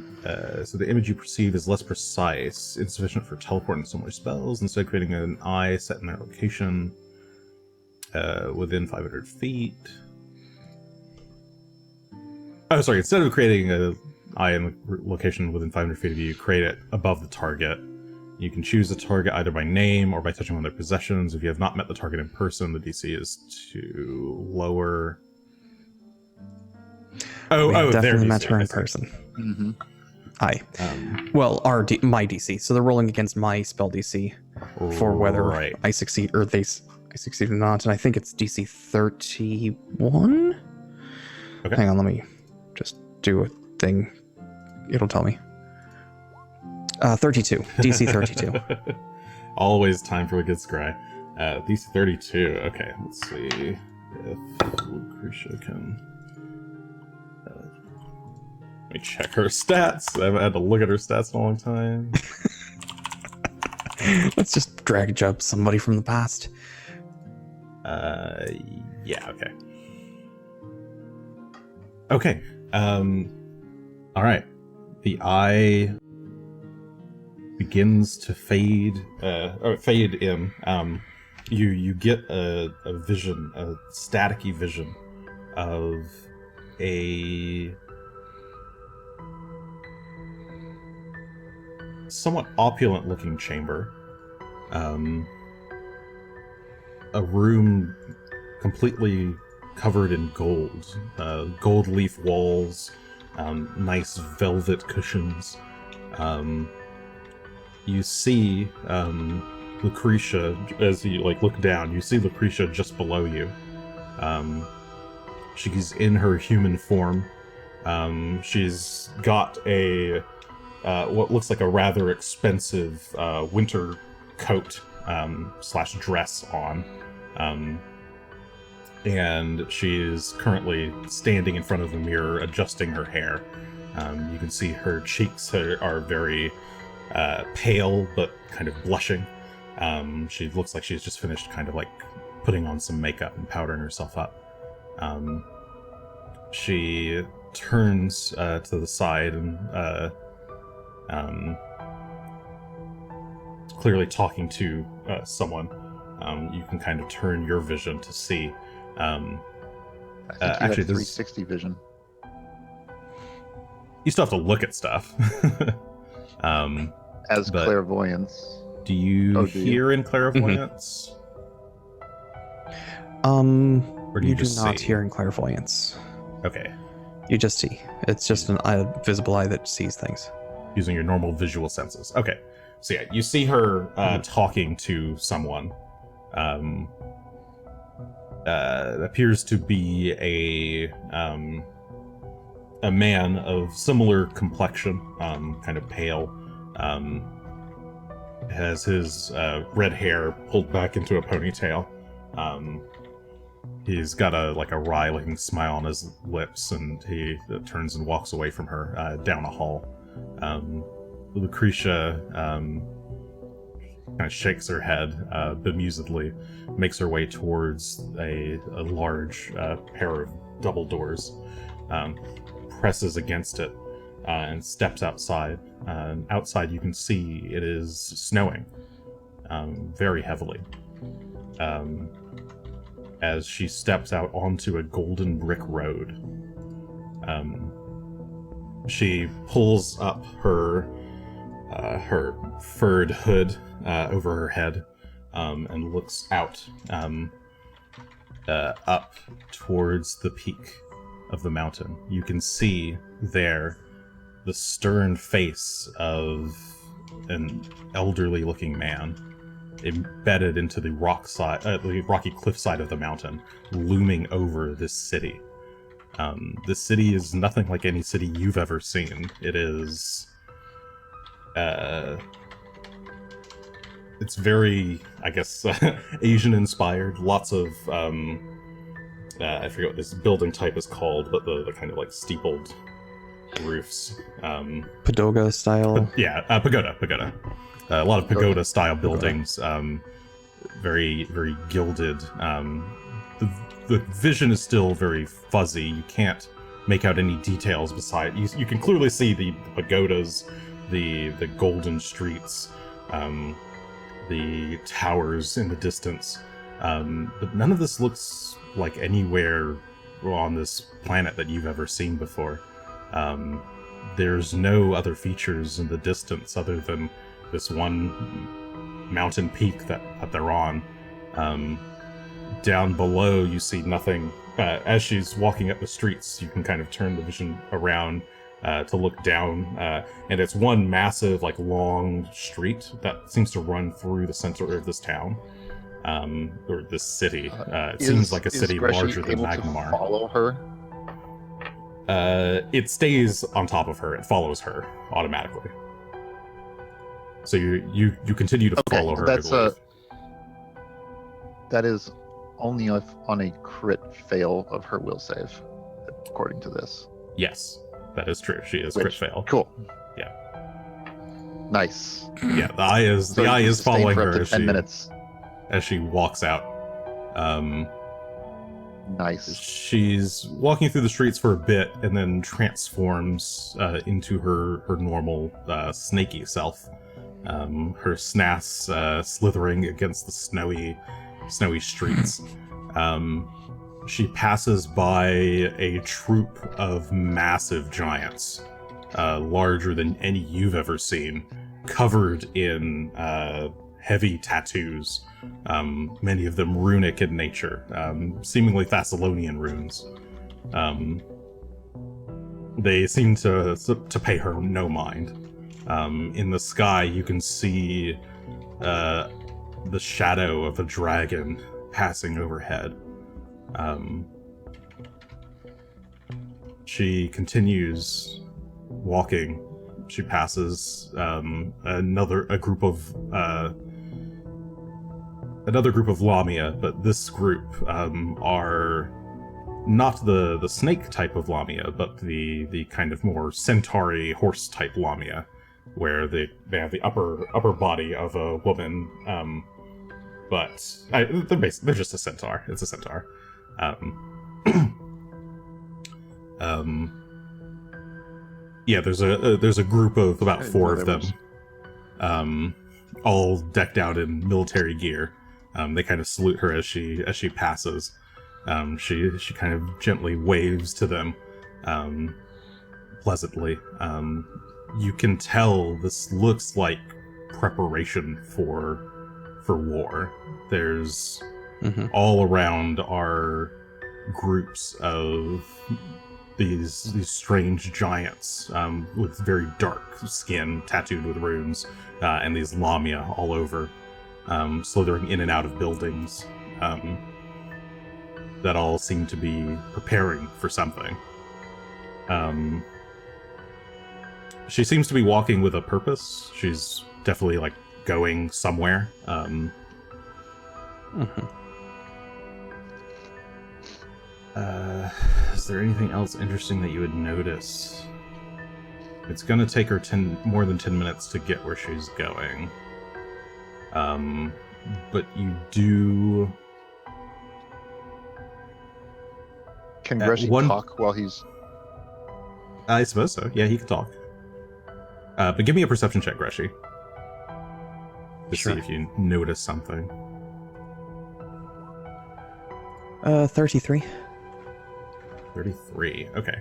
so the image you perceive is less precise, insufficient for teleporting similar spells. Instead, creating an eye set in their location within 500 feet. Oh, sorry. Instead of creating an eye in the location within 500 feet of you, create it above the target. You can choose the target either by name or by touching on their possessions. If you have not met the target in person, the DC is to lower. We Their definitely DC, met her I in see. person. Mm-hmm. Aye. Um, Well, my DC. So they're rolling against my spell DC for whether right. I succeed or I succeed or not. And I think it's DC 31? Okay. Hang on, let me just do a thing. It'll tell me. 32. DC 32. Always time for a good scry. DC 32. Okay, let's see if Lucretia can. Let me check her stats. I haven't had to look at her stats in a long time. Let's just drag jump somebody from the past. Yeah, okay. Okay. All right. The eye begins to fade in. You get a vision, a staticky vision of a somewhat opulent looking chamber. A room completely covered in gold. Gold leaf walls, nice velvet cushions. You see Lucretia, as you look down, you see Lucretia just below you. She's in her human form. She's got a what looks like a rather expensive winter coat / dress on. And she's currently standing in front of a mirror adjusting her hair. You can see her cheeks are very pale but kind of blushing. She looks like she's just finished kind of putting on some makeup and powdering herself up. She turns to the side and clearly talking to someone. You can kind of turn your vision to see I think you actually, have there's- 360 vision. You still have to look at stuff. As but- clairvoyance. Do you Oh, do you? hear in clairvoyance? Or do You you do just not see? hear in clairvoyance. Okay. You just see. It's just a visible eye that sees things. Using your normal visual senses. Okay. So yeah, you see her talking to someone. Appears to be a man of similar complexion, kind of pale. Has his red hair pulled back into a ponytail. He's got a wry-looking smile on his lips, and he turns and walks away from her down a hall. Lucretia kind of shakes her head bemusedly, makes her way towards a large pair of double doors, presses against it, and steps outside. Outside, you can see it is snowing very heavily. As she steps out onto a golden brick road, she pulls up her furred hood over her head and looks out up towards the peak of the mountain. You can see there the stern face of an elderly-looking man embedded into the rocky cliffside of the mountain, looming over this city. This city is nothing like any city you've ever seen. It is... it's very, I guess, Asian-inspired. Lots of... I forget what this building type is called, but the kind of like steepled roofs. Pagoda style. Yeah, pagoda. A lot of pagoda-style buildings, very, very gilded. The vision is still very fuzzy. You can't make out any details beside. You can clearly see the pagodas, the golden streets, the towers in the distance. But none of this looks like anywhere on this planet that you've ever seen before. There's no other features in the distance other than this one mountain peak that they're on. Down below, you see nothing. As she's walking up the streets, you can kind of turn the vision around to look down, and it's one massive, long street that seems to run through the center of this town, or this city. It seems like a city Greshy larger than able to Magmar. follow her? It stays on top of her. It follows her automatically. So you continue to follow her. That's I believe. that is only if on a crit fail of her will save, according to this. Yes, that is true. She is crit fail. Cool. Yeah. Nice. Yeah, the eye is So you can sustain following for her up to 10 minutes. as she walks out. Nice. She's walking through the streets for a bit and then transforms into her normal snaky self. Her snass slithering against the snowy streets. She passes by a troop of massive giants, larger than any you've ever seen, covered in heavy tattoos, many of them runic in nature, seemingly Thessalonian runes. They seem to pay her no mind. In the sky, you can see the shadow of a dragon passing overhead. She continues walking. She passes another group of Lamia, but this group are not the snake type of Lamia, but the kind of more centauri horse type Lamia, where they have the upper body of a woman, but they're just a centaur. It's a centaur. Yeah, there's a group of about 4 of them, all decked out in military gear. They kind of salute her as she passes. She kind of gently waves to them, pleasantly. You can tell this looks like preparation for war. There's all around are groups of these strange giants with very dark skin tattooed with runes, and these lamia all over, slithering in and out of buildings, that all seem to be preparing for something. She seems to be walking with a purpose. She's definitely like going somewhere. Is there anything else interesting that you would notice? It's gonna take her more than 10 minutes to get where she's going. But you do... Can Greshy talk while he's... I suppose so. Yeah, he can talk. But give me a perception check, Greshy. To see if you notice something. 33. 33. Okay.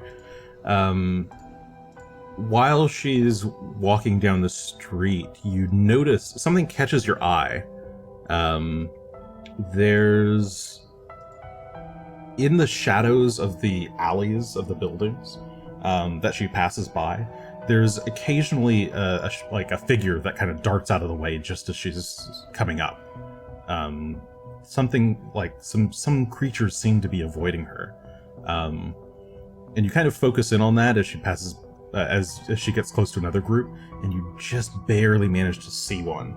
While she's walking down the street, you notice something catches your eye. There's in the shadows of the alleys of the buildings that she passes by, there's occasionally like a figure that kind of darts out of the way just as she's coming up. Something like some creatures seem to be avoiding her. And you kind of focus in on that as she passes, as she gets close to another group, and you just barely manage to see one.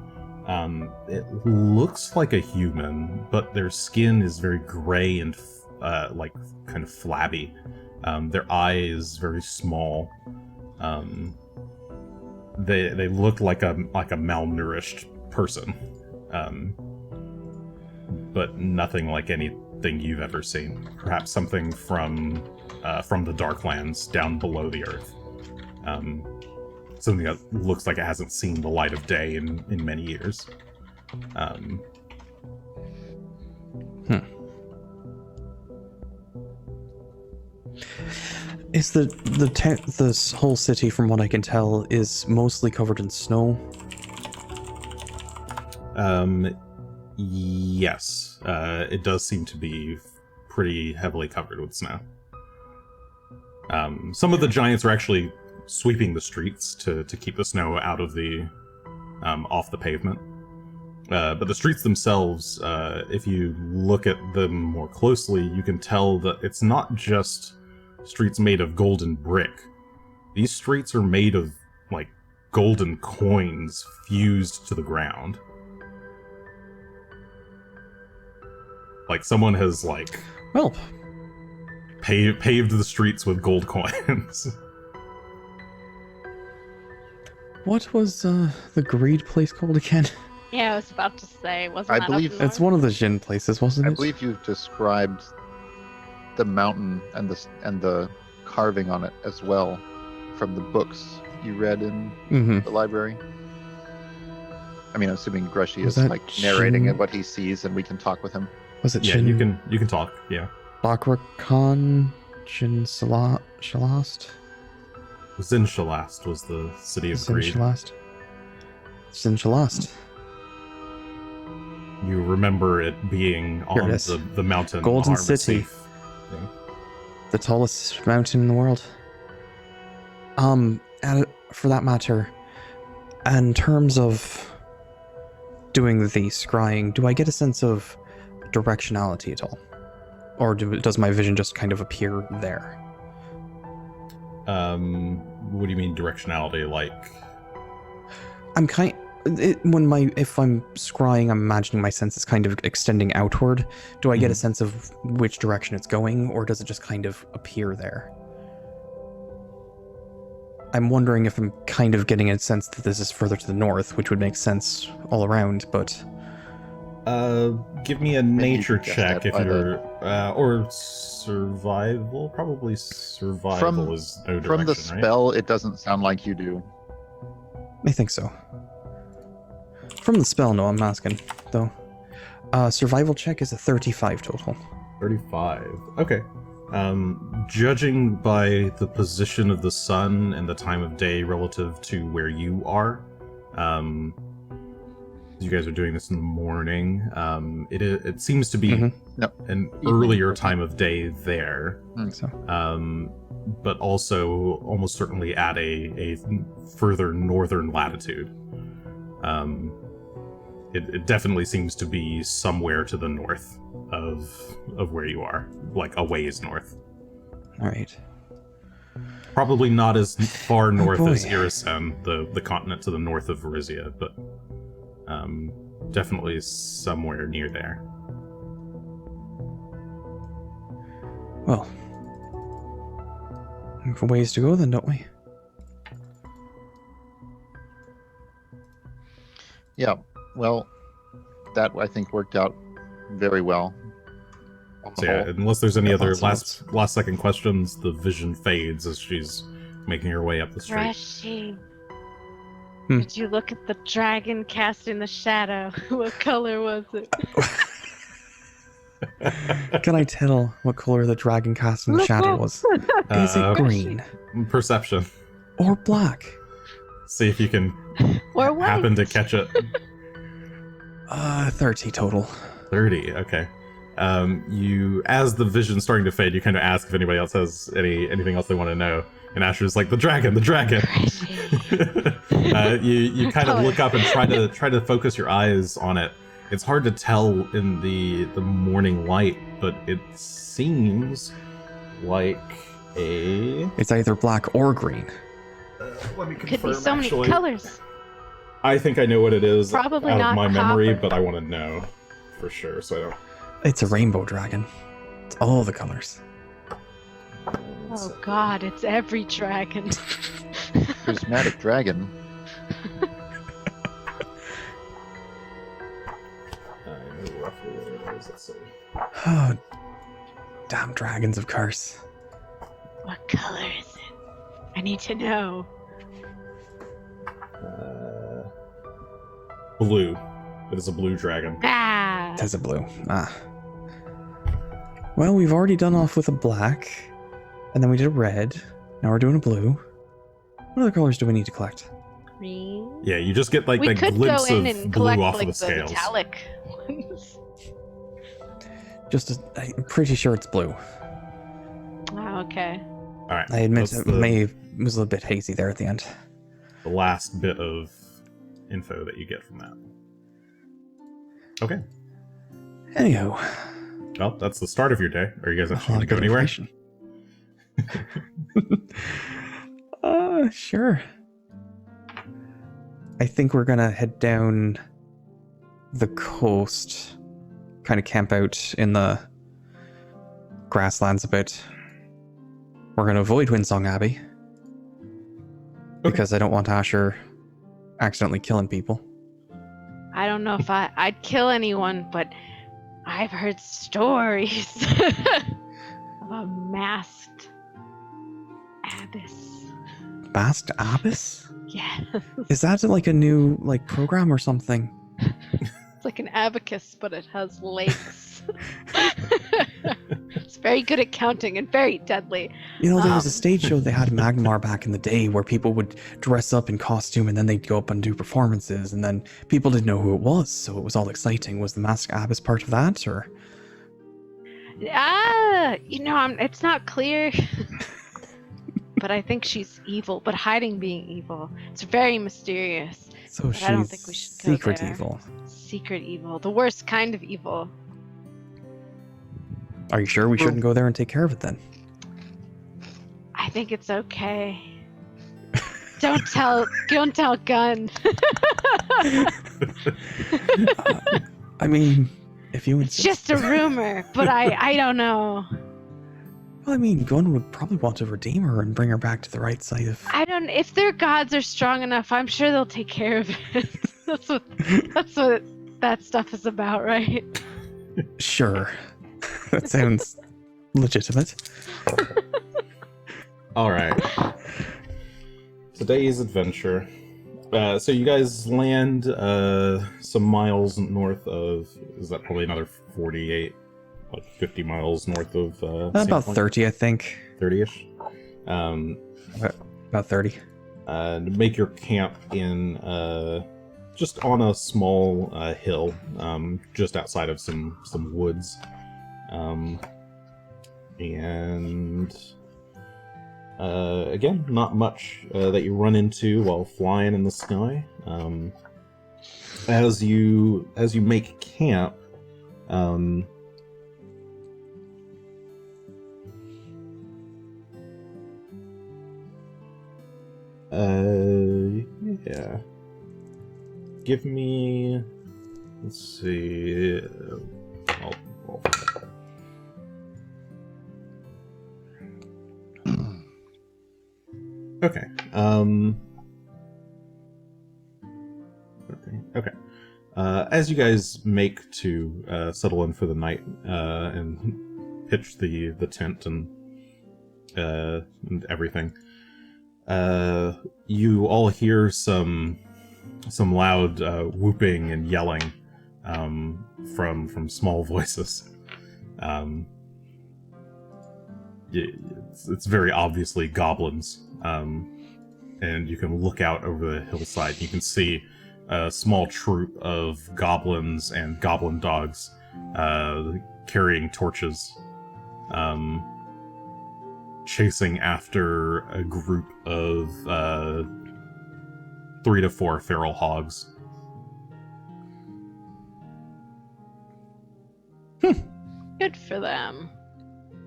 It looks like a human, but their skin is very gray and like kind of flabby. Their eye is very small. They look like a malnourished person, but nothing like anything you've ever seen. Perhaps something from the Darklands down below the earth. Something that looks like it hasn't seen the light of day in many years. Is this whole city, from what I can tell, is mostly covered in snow? Yes. It does seem to be pretty heavily covered with snow. Some of the giants are actually sweeping the streets to keep the snow out of the off the pavement. But the streets themselves, if you look at them more closely, you can tell that it's not just streets made of golden brick. These streets are made of, like, golden coins fused to the ground. Like, someone has, like... Well... paved the streets with gold coins. What was the greed place called again? Yeah, I was about to say, wasn't that believe- up north? It's one of the Jin places, wasn't it? I believe you've described the mountain and the carving on it as well from the books you read in the library. I mean, I'm assuming Greshy Was is that like narrating Jin? what he sees, and we can talk with him. Was it Yeah, Jin? you can talk, yeah. Bakrakan? Jin Shalast? Zinshalast was the city of greed. Zinshalast? Zinshalast. You remember it being Here on it is. the mountain. Golden armored City. safe thing. The tallest mountain in the world. And for that matter, in terms of doing the scrying, do I get a sense of directionality at all? Or does my vision just kind of appear there? What do you mean directionality? Like, I'm if I'm scrying, I'm imagining my senses kind of extending outward. Do I get a sense of which direction it's going, or does it just kind of appear there? I'm wondering if I'm kind of getting a sense that this is further to the north, which would make sense all around, but... give me a Maybe you nature can guess check that if by you're, or survival. Probably survival is no direction, From the right? spell, it doesn't sound like you do. I think so. From the spell, no, I'm asking, though. Survival check is a 35 total. 35. Okay. Judging by the position of the sun and the time of day relative to where you are, you guys are doing this in the morning. It seems to be an earlier time of day there, but also almost certainly at a further northern latitude. It definitely seems to be somewhere to the north of where you are, like a ways north. All right. Probably not as far north as Irisen, the continent to the north of Varizia, but definitely somewhere near there. Well, we have a ways to go then, don't we? Yeah. Well, that I think worked out very well. So yeah, unless there's any other last second questions, the vision fades as she's making her way up the street. Greshy. Did you look at the dragon casting the shadow? What color was it? Can I tell what color the dragon casting the shadow was? Is it green? Perception. Or black? See if you can or white. Happen to catch it. 30 total. 30, okay. You, as the vision's starting to fade, you kind of ask if anybody else has anything else they want to know. And Asher's like, the dragon. You kind of look up and try to focus your eyes on it. It's hard to tell in the morning light, but it seems like It's either black or green. Let me confirm, could be so many colors. I think I know what it is Probably out not of my memory, copper. but I want to know for sure, so I don't... It's a rainbow dragon. It's all the colors. Oh god, it's every dragon. Prismatic dragon. I know roughly what it is, let's see. Oh, damn dragons, of course. What color is it? I need to know. Blue. It is a blue dragon. Ah! It has a blue. Well, we've already done off with a black, and then we did a red. Now we're doing a blue. What other colors do we need to collect? Green. Yeah, you just get like We that could glimpse go in of and blue collect off like of the the scales. metallic ones. I'm pretty sure it's blue. Oh, okay. All right. I admit that's it was a little bit hazy there at the end. the last bit of info that you get from that. Okay. Anyhow. Well, that's the start of your day. Are you guys A actually lot going to of go good anywhere? information. Sure. I think we're gonna head down the coast, kind of camp out in the grasslands a bit. We're gonna avoid Windsong Abbey because I don't want Asher accidentally killing people. I don't know if I'd kill anyone, but I've heard stories of a masked abyss. Masked Abyss? Yes. Is that like a new program or something? It's like an abacus, but it has legs. It's very good at counting and very deadly. You know, there was a stage show they had in Magmar back in the day where people would dress up in costume and then they'd go up and do performances, and then people didn't know who it was, so it was all exciting. Was the Masked Abyss part of that, or? It's not clear. But I think she's evil, but hiding being evil. It's very mysterious. So But she's I don't think we should go secret there. evil. Secret evil. The worst kind of evil. Are you sure we shouldn't go there and take care of it then? I think it's okay. Don't tell Gunn. I mean, if you It's insist. just a rumor, but I don't know. Well, I mean, Gunn would probably want to redeem her and bring her back to the right side of... If their gods are strong enough, I'm sure they'll take care of it. That's what that stuff is about, right? Sure. That sounds legitimate. All right. Today's adventure. So you guys land some miles north of... Is that probably another 48 like 50 miles north of About Sandpoint? 30, I think. 30-ish. About 30. Make your camp in just on a small hill, just outside of some woods, and again, not much that you run into while flying in the sky. As you make camp, yeah. Give me. Let's see. Okay. Okay. As you guys make to settle in for the night and pitch the tent and everything, you all hear some loud whooping and yelling from small voices. It's very obviously goblins, and you can look out over the hillside. You can see a small troop of goblins and goblin dogs carrying torches, chasing after a group of 3 to 4 feral hogs. Good for them.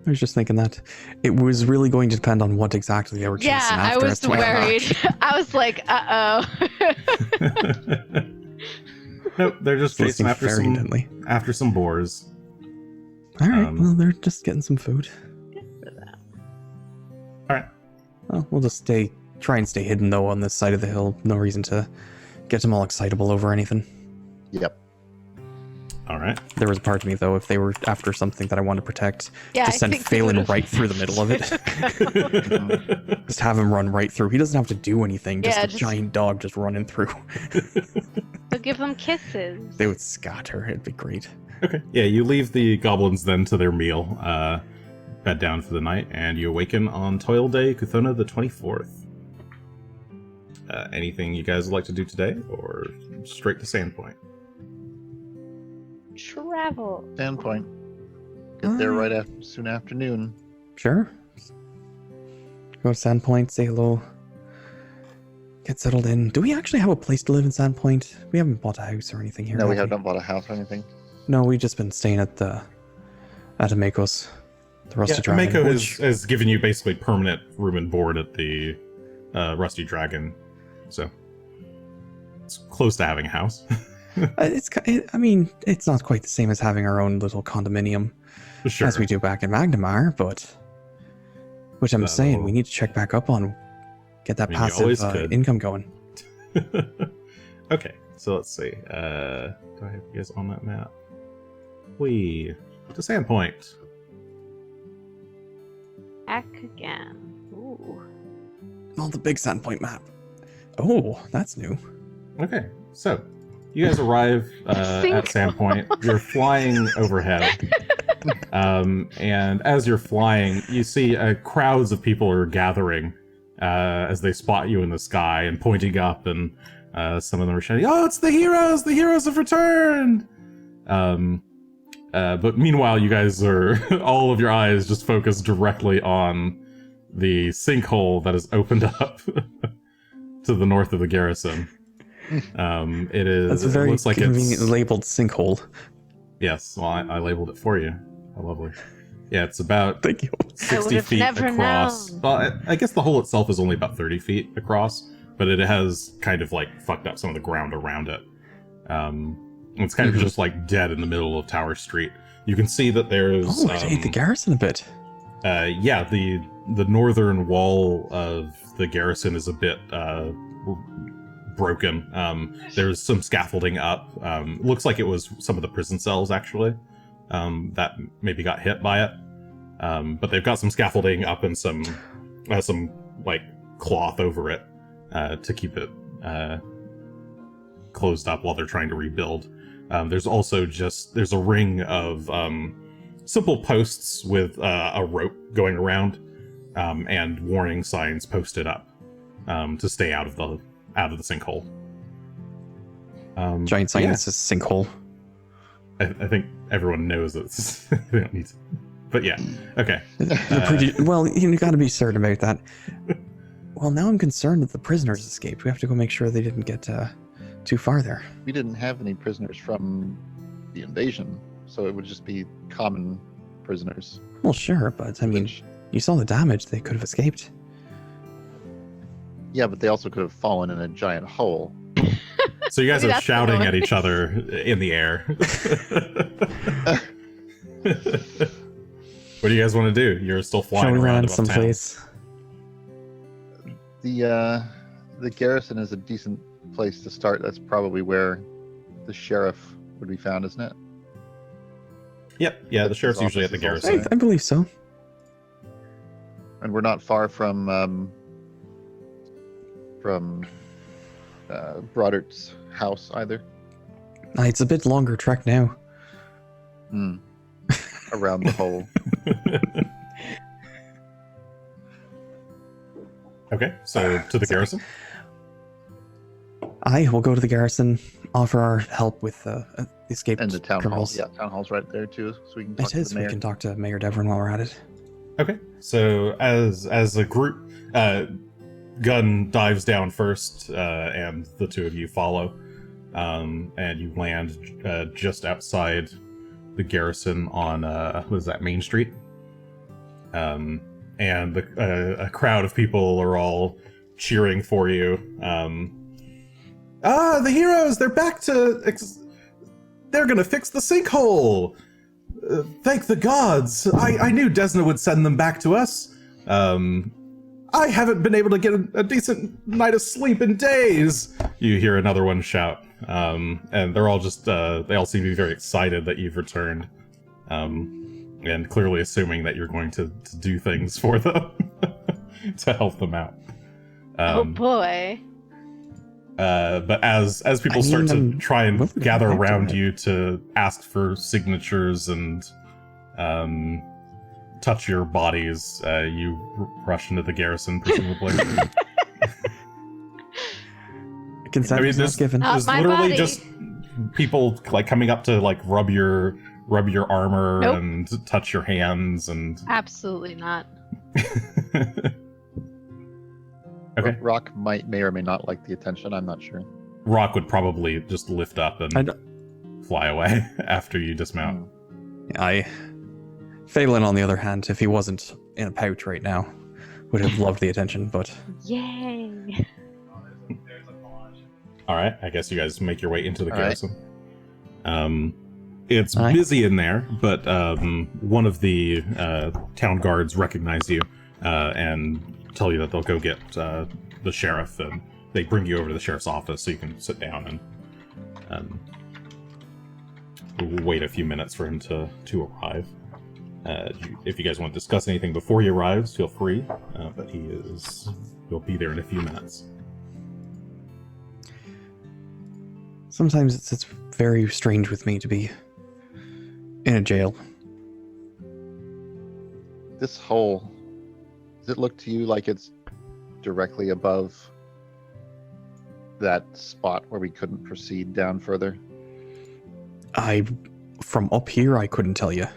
I was just thinking that it was really going to depend on what exactly they were chasing Yeah, I after. was as to whether or not- worried. I was like, uh-oh. Nope, they're just chasing Listening very intently. after some boars. All right, well, they're just getting some food. Good for them. All right. Well, we'll just try and stay hidden, though, on this side of the hill. No reason to get them all excitable over anything. Yep. All right. There was a part of me, though, if they were after something that I want to protect, Yeah, just I send think they Phelan would've- right through the middle of it. Just have him run right through. He doesn't have to do anything. Just Yeah, a just- giant dog just running through. So give them kisses. They would scatter. It'd be great. Okay. Yeah, you leave the goblins then to their meal, bed down for the night, and you awaken on Toil Day, Kuthona the 24th. Anything you guys would like to do today, or straight to Sandpoint? Travel. Sandpoint. Get there right after soon afternoon. Sure. Go to Sandpoint, say hello. Get settled in. Do we actually have a place to live in Sandpoint? We haven't bought a house or anything here. No, we have not bought a house or anything. No, we've just been staying at Amakos, the Rusty Dragon. Mako which- has given you basically permanent room and board at the Rusty Dragon, so it's close to having a house. I mean, it's not quite the same as having our own little condominium Sure. as we do back in Magnemar, but which I'm saying we need to check back up on, get that I mean, you always passive could. income going. Okay, so let's see. Do I have you guys on that map? To Sandpoint. Back again. Ooh. Oh, the big Sandpoint map. Oh, that's new. Okay, so you guys arrive at Sync. Sandpoint. You're flying overhead, and as you're flying, you see crowds of people are gathering as they spot you in the sky and pointing up, and some of them are shouting, "Oh, it's the heroes! The heroes have returned!" But meanwhile, you guys are all of your eyes just focused directly on the sinkhole that is opened up to the north of the garrison. It is. That's a very it looks like conveniently it's labeled sinkhole. Yes. Well, I labeled it for you. How lovely. Yeah, it's about Thank you. 60 would've feet never across. known. Well, I guess the hole itself is only about 30 feet across, but it has kind of like fucked up some of the ground around it. It's kind of just like dead in the middle of Tower Street. You can see that there's Oh, it ate the garrison a bit. yeah, the northern wall of the garrison is a bit broken. There's some scaffolding up. Looks like it was some of the prison cells actually that maybe got hit by it. But they've got some scaffolding up and some like cloth over it to keep it closed up while they're trying to rebuild. There's also there's a ring of simple posts with a rope going around, and warning signs posted up to stay out of the sinkhole. Giant sign yeah. that says sinkhole. I think everyone knows that they don't need to. But yeah, okay. Well, you got to be certain about that. Well, now I'm concerned that the prisoners escaped. We have to go make sure they didn't get too far there. We didn't have any prisoners from the invasion, so it would just be common prisoners. Well, sure, but I mean, Which- you saw the damage. They could have escaped. Yeah, but they also could have fallen in a giant hole. So you guys Maybe are that's shouting the at each other in the air. What do you guys want to do? You're still Shall flying we around land above town. someplace? The garrison is a decent place to start. That's probably where the sheriff would be found, isn't it? Yep, yeah, the His sheriff's usually at the office is also garrison. I believe so. And we're not far from Brodert's house either. It's a bit longer trek now. Around the hole. Okay, so to the garrison. I will go to the garrison, offer our help with escaped And the town hall. criminals. Yeah, town hall's right there too, so we can talk It to is. the We mayor. can talk to Mayor Devon while we're at it. Okay, so as a group, Gunn dives down first, and the two of you follow, and you land just outside the garrison on what is that, Main Street? And a crowd of people are all cheering for you. The heroes! They're back to. They're gonna fix the sinkhole. Thank the gods! I knew Desna would send them back to us. I haven't been able to get a decent night of sleep in days. You hear another one shout, and they're all just. They all seem to be very excited that you've returned, and clearly assuming that you're going to do things for them to help them out. Oh boy. But as people I start mean, to try and willing to gather connect around to it. you to ask for signatures and touch your bodies, you rush into the garrison, presumably. Consent was not given. There's my literally body. just people like coming up to like rub your armor Nope. and touch your hands and. Absolutely not. Okay. Rock may or may not like the attention. I'm not sure. Rock would probably just lift up and fly away after you dismount. Phelan, on the other hand, if he wasn't in a pouch right now, would have loved the attention, but Yay. All right, I guess you guys make your way into the All right. garrison. It's Aye. busy in there, but one of the town guards recognize you and tell you that they'll go get the sheriff, and they bring you over to the sheriff's office so you can sit down and wait a few minutes for him to arrive. If you guys want to discuss anything before he arrives, feel free, but he'll be there in a few minutes. sometimes it's very strange with me to be in a jail. This hole, does it look to you like it's directly above that spot where we couldn't proceed down further? From up here, I couldn't tell you.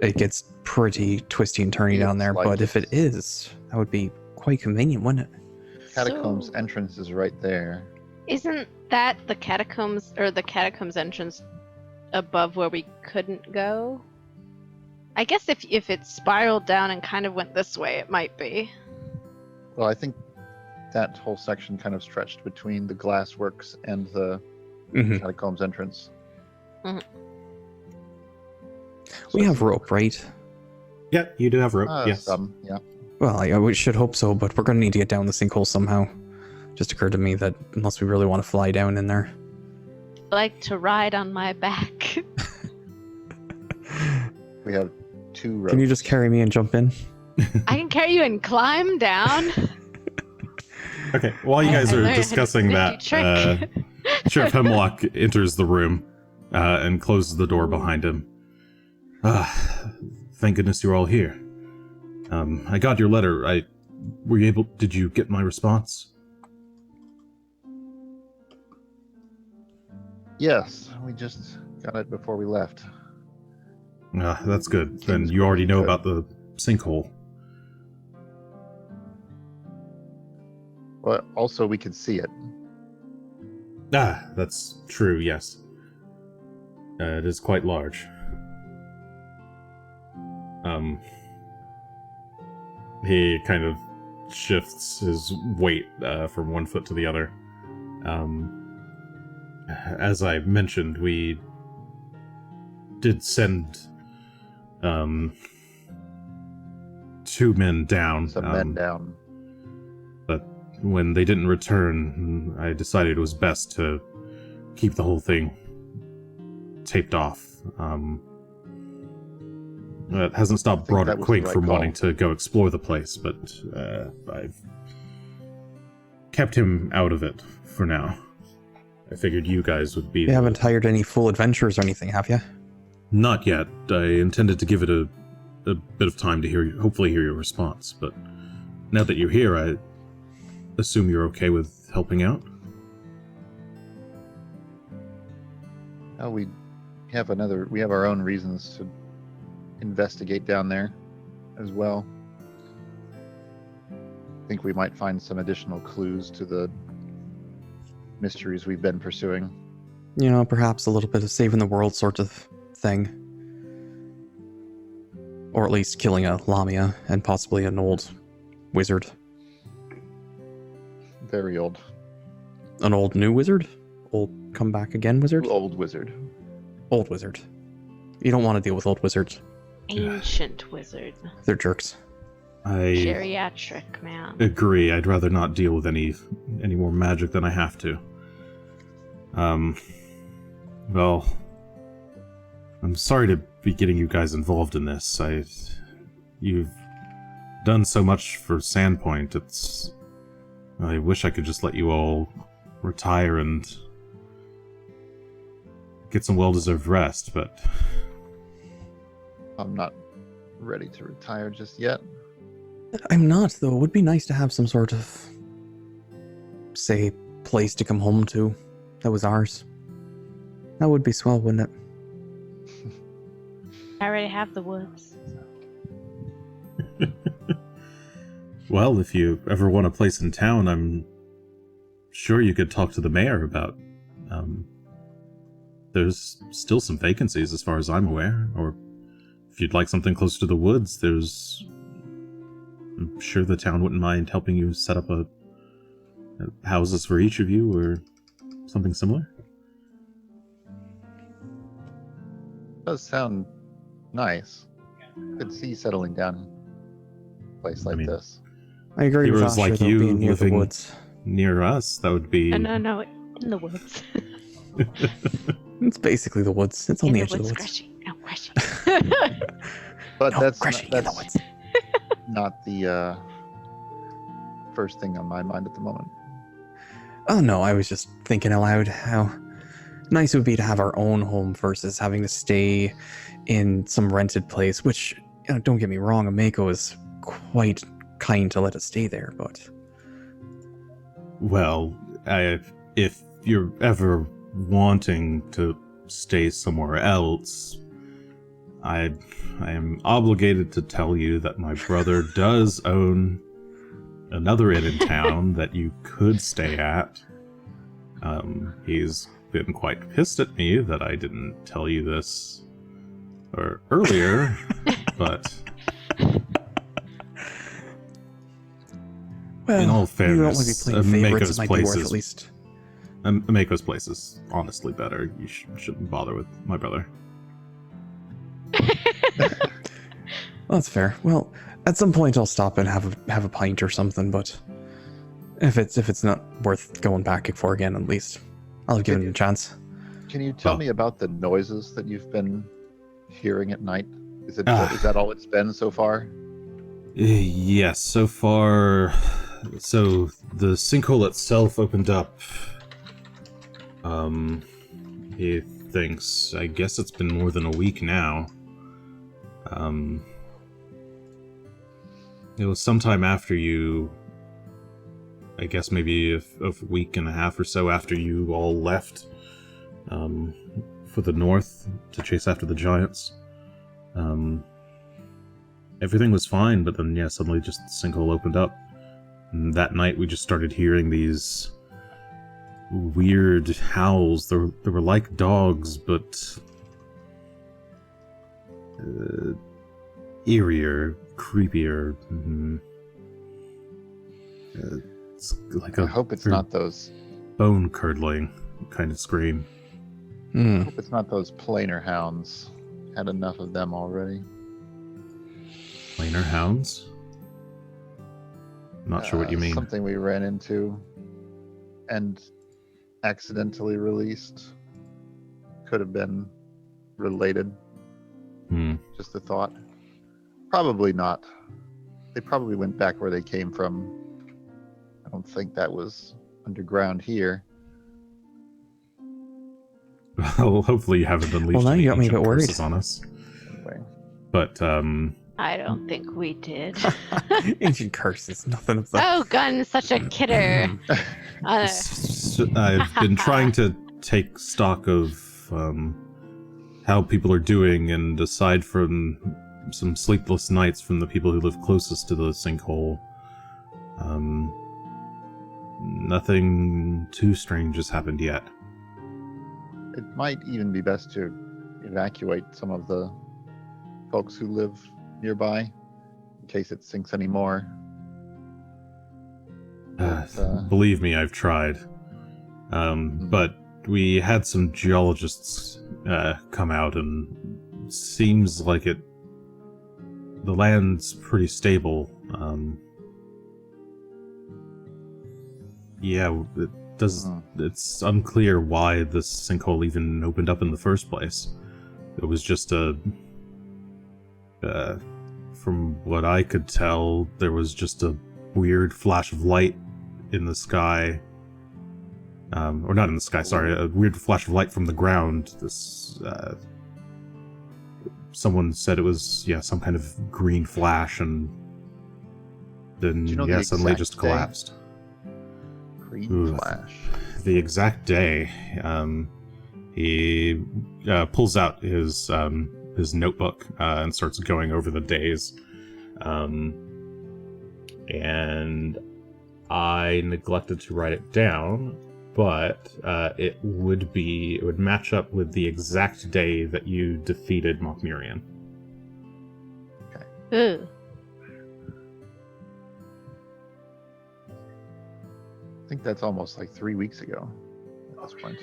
It gets pretty twisty and turny down there, It's like but if it is, that would be quite convenient, wouldn't it? Catacombs So- entrance is right there. Isn't that the catacombs, or the catacombs entrance above where we couldn't go? I guess if it spiraled down and kind of went this way, it might be. Well, I think that whole section kind of stretched between the glassworks and the Mm-hmm. catacombs entrance. We have rope, right? Yeah, you do have rope. Yes. Yeah. Well, I should hope so, but we're going to need to get down the sinkhole somehow. Just occurred to me that unless we really want to fly down in there. I like to ride on my back. We have 2 ropes. Can you just carry me and jump in? I can carry you and climb down. Okay, while you guys I are learned discussing a that, trick. Sheriff Hemlock enters the room and closes the door behind him. Thank goodness you're all here. I got your letter. Did you get my response? Yes, we just got it before we left. That's good. Then you already know about the sinkhole. Well, also we could see it. That's true, yes. It is quite large. He kind of shifts his weight from one foot to the other. As I mentioned, we did send 2 men down. Some men down. But when they didn't return, I decided it was best to keep the whole thing taped off. It hasn't stopped Broderick Quake from wanting to go explore the place, but I've kept him out of it for now. I figured you guys would be... You haven't hired any full adventurers or anything, have you? Not yet. I intended to give it a bit of time to hopefully hear your response, but now that you're here, I assume you're okay with helping out? We have our own reasons to investigate down there as well. I think we might find some additional clues to the mysteries we've been pursuing. You know, perhaps a little bit of saving the world sort of thing. Or at least killing a Lamia and possibly an old wizard. Very old. An old new wizard? Old come back again wizard? Old wizard. Old wizard. You don't want to deal with old wizards. Ancient wizard. They're jerks. Geriatric man. Agree. I'd rather not deal with any more magic than I have to. Well, I'm sorry to be getting you guys involved in this. You've done so much for Sandpoint. I wish I could just let you all retire and get some well-deserved rest, but I'm not ready to retire just yet. I'm not, though. It would be nice to have some sort of, say, place to come home to that was ours. That would be swell, wouldn't it? I already have the woods. Well, if you ever want a place in town, I'm sure you could talk to the mayor about... there's still some vacancies as far as I'm aware, or if you'd like something closer to the woods, I'm sure the town wouldn't mind helping you set up houses for each of you, or something similar. Does sound nice. Could see settling down in a place like this. I agree with Heroes Asher, like though, you being near the living woods. near us, that would be... No, in the woods. It's basically the woods. It's on In the the edge of the woods. Greshy. No, Greshy. But No, that's Greshy, in the woods. not the first thing on my mind at the moment. Oh no, I was just thinking aloud how nice it would be to have our own home versus having to stay in some rented place, which, you know, don't get me wrong, Ameko is quite kind to let us stay there, but... Well, if you're ever wanting to stay somewhere else, I am obligated to tell you that my brother does own another inn in town that you could stay at. He's been quite pissed at me that I didn't tell you this earlier, but Well, in all you don't fairness, want to be playing favorites, it might be worth is at least. Amako's place is honestly better. You shouldn't bother with my brother. Well, that's fair. Well, at some point I'll stop and have a pint or something, but if it's not worth going back for again, at least I'll give it a chance. Can you tell me about the noises that you've been hearing at night? Is that all it's been so far? Yes, so far. So the sinkhole itself opened up. He thinks, I guess it's been more than a week now. It was sometime after you, I guess maybe a week and a half or so after you all left for the north to chase after the giants. Everything was fine, but then, yeah, suddenly just the sinkhole opened up. And that night we just started hearing these weird howls. They were like dogs, but eerier, creepier. It's like I hope it's not those bone-curdling kind of scream. I hope it's not those planar hounds. Had enough of them already. Planar hounds? Not sure what you mean. Something we ran into and accidentally released. Could have been related. Just a thought. Probably not. They probably went back where they came from. I don't think that was underground here. Well, hopefully you haven't unleashed Well, now any you got me a ancient bit worried. curses on us. Anyway. But, I don't think we did. Ancient curses, nothing of that. Oh, Gunn, such a kidder. I've been trying to take stock of how people are doing, and aside from some sleepless nights from the people who live closest to the sinkhole, nothing too strange has happened yet. It might even be best to evacuate some of the folks who live nearby in case it sinks anymore. Believe me, I've tried. But we had some geologists come out, and seems like the land's pretty stable. It's unclear why this sinkhole even opened up in the first place. It was just from what I could tell, there was just a weird flash of light in the sky. Or not in the sky, sorry, a weird flash of light from the ground. Someone said it was, some kind of green flash, and then, suddenly just collapsed. Green flash. The exact day, he pulls out his notebook and starts going over the days. And I neglected to write it down, but it would match up with the exact day that you defeated Mokmurian. Okay. Ooh. I think that's almost like 3 weeks ago at this point.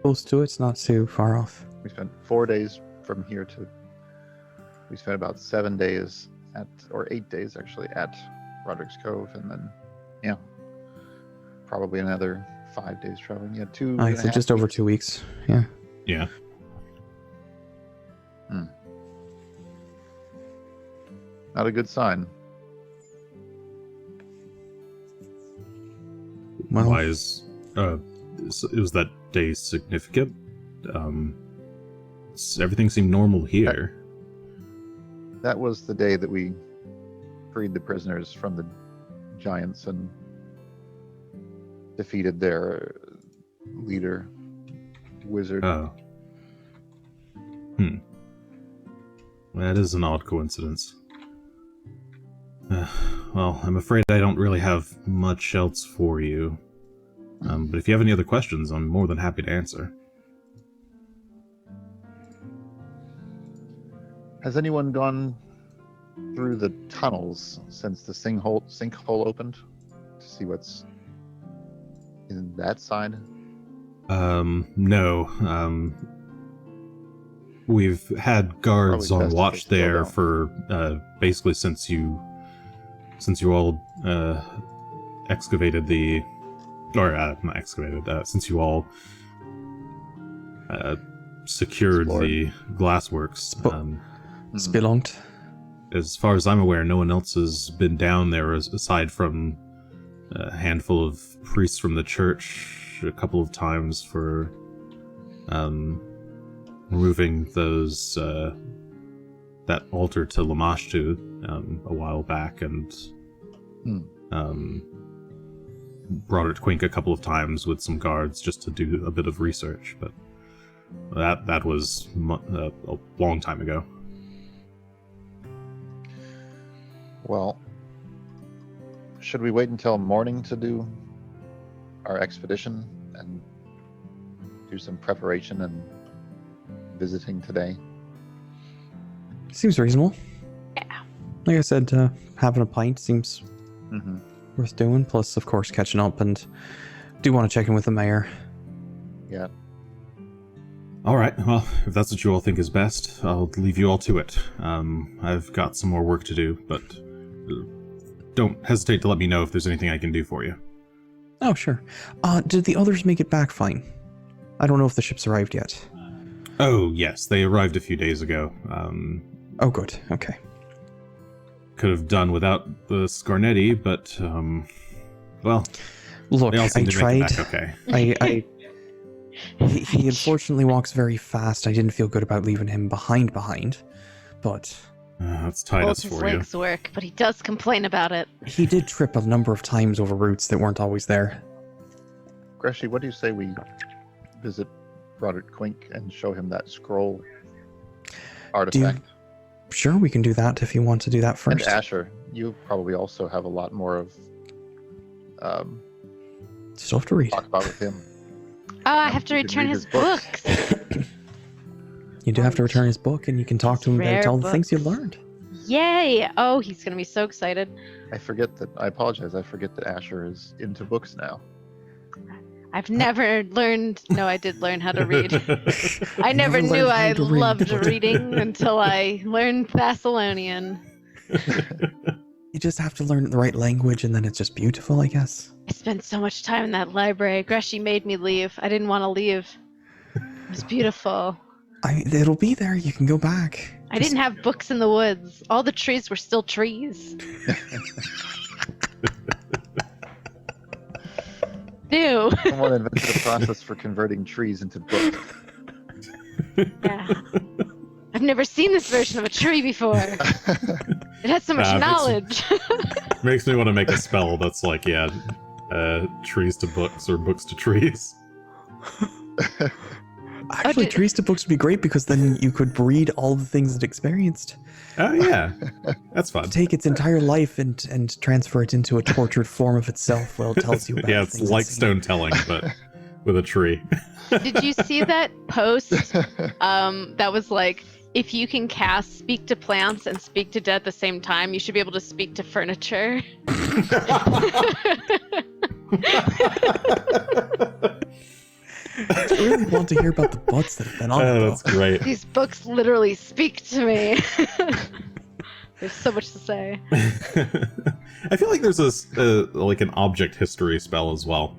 Close to it's not too far off. We spent 4 days from here we spent about 7 days or 8 days actually at Roderick's Cove, and then, probably another 5 days traveling. Yeah, I said just over 2 weeks. Yeah. Yeah. Not a good sign. Well, Why is that day significant? Everything seemed normal here. That was the day that we freed the prisoners from the giants and defeated their leader, wizard. Oh. That is an odd coincidence. Well, I'm afraid I don't really have much else for you. But if you have any other questions, I'm more than happy to answer. Has anyone gone through the tunnels since the sinkhole opened to see what's in that side? No. We've had guards Probably on best watch if they still there don't. for basically since you all excavated since you all secured Explored. the glassworks. Spelunkt. As far as I'm aware, no one else has been down there aside from a handful of priests from the church a couple of times for removing those that altar to Lamashtu a while back, and brought it to Quink a couple of times with some guards just to do a bit of research, but that was a long time ago. Well, should we wait until morning to do our expedition and do some preparation and visiting today? Seems reasonable. Yeah. Like I said, having a pint seems worth doing. Plus, of course, catching up, and do want to check in with the mayor. Yeah. All right, well, if that's what you all think is best, I'll leave you all to it. I've got some more work to do, but don't hesitate to let me know if there's anything I can do for you. Oh, sure. Did the others make it back fine? I don't know if the ship's arrived yet. Oh, yes, they arrived a few days ago. Oh, good. Okay. Could have done without the Scarnetti, but, well, look, they all seem I to tried. make it back okay. He unfortunately walks very fast. I didn't feel good about leaving him behind, but That's Titus Both his for you. legs work, but he does complain about it. he did trip a number of times over routes that weren't always there. Greshy, what do you say we visit Broderick Quink and show him that scroll artifact? Sure, we can do that if you want to do that first. And Asher, you probably also have a lot more of Stuff to read. talk about with him. Oh, I have to You can return read his his books. books. You do have to return his book, and you can talk to him about Rare all the things you books. learned. Yay! Oh, he's gonna be so excited. I apologize, I forget that Asher is into books now. I've never learned. No, I did learn how to read. I never Never knew learned how I to read. loved reading until I learned Thessalonian. You just have to learn the right language, and then it's just beautiful, I guess. I spent so much time in that library. Greshy made me leave. I didn't want to leave. It was beautiful. It'll be there. You can go back. I didn't have books in the woods. All the trees were still trees. Ew. Someone invented a process for converting trees into books. Yeah. I've never seen this version of a tree before. It has so much Nah, knowledge. Makes me want to make a spell that's like, trees to books or books to trees. Actually, trees to books would be great because then you could read all the things it experienced. Oh, yeah. That's fun. Take its entire life and transfer it into a tortured form of itself while it tells you about Yeah, it's things like seen. stone telling, but with a tree. Did you see that post that was like, if you can cast speak to plants and speak to dead at the same time, you should be able to speak to furniture? I really want to hear about the butts that have been on it, Oh, though. that's great. These books literally speak to me. There's so much to say. I feel like there's like an object history spell as well.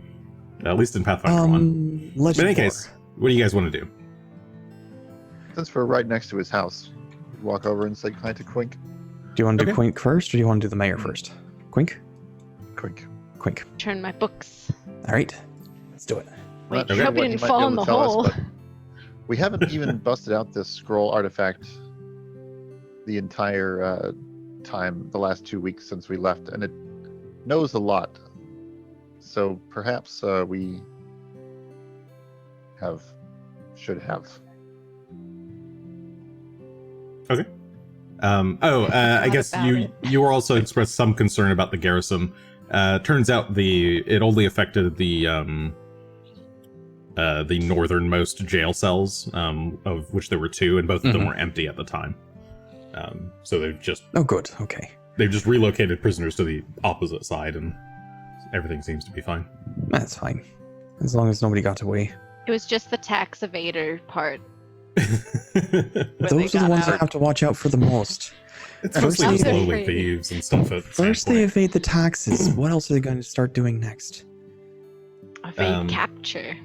At least in Pathfinder 1. But Legend in any lore. case, what do you guys want to do? Since we're right next to his house, walk over and say hi to Quink. Do you want to do Okay. Quink first, or do you want to do the mayor first? Quink? Quink. Quink. Turn my books. All right, let's do it. Wait, Not I sure hope what you he didn't might fall be in able the to tell us, hole. but we haven't even busted out this scroll artifact the entire time, the last 2 weeks since we left, and it knows a lot. So perhaps we should have. Okay. I guess about you were also expressed some concern about the garrison. Turns out it only affected the northernmost jail cells, of which there were 2, and both of them were empty at the time. So they've just Oh, good. Okay. relocated prisoners to the opposite side, and everything seems to be fine. That's fine. As long as nobody got away. It was just the tax evader part. where Those they are the got ones out. I have to watch out for the most. It's First mostly just they- lowly thieves and stuff at First, Sandpoint. they evade the taxes. What else are they going to start doing next? Evade capture.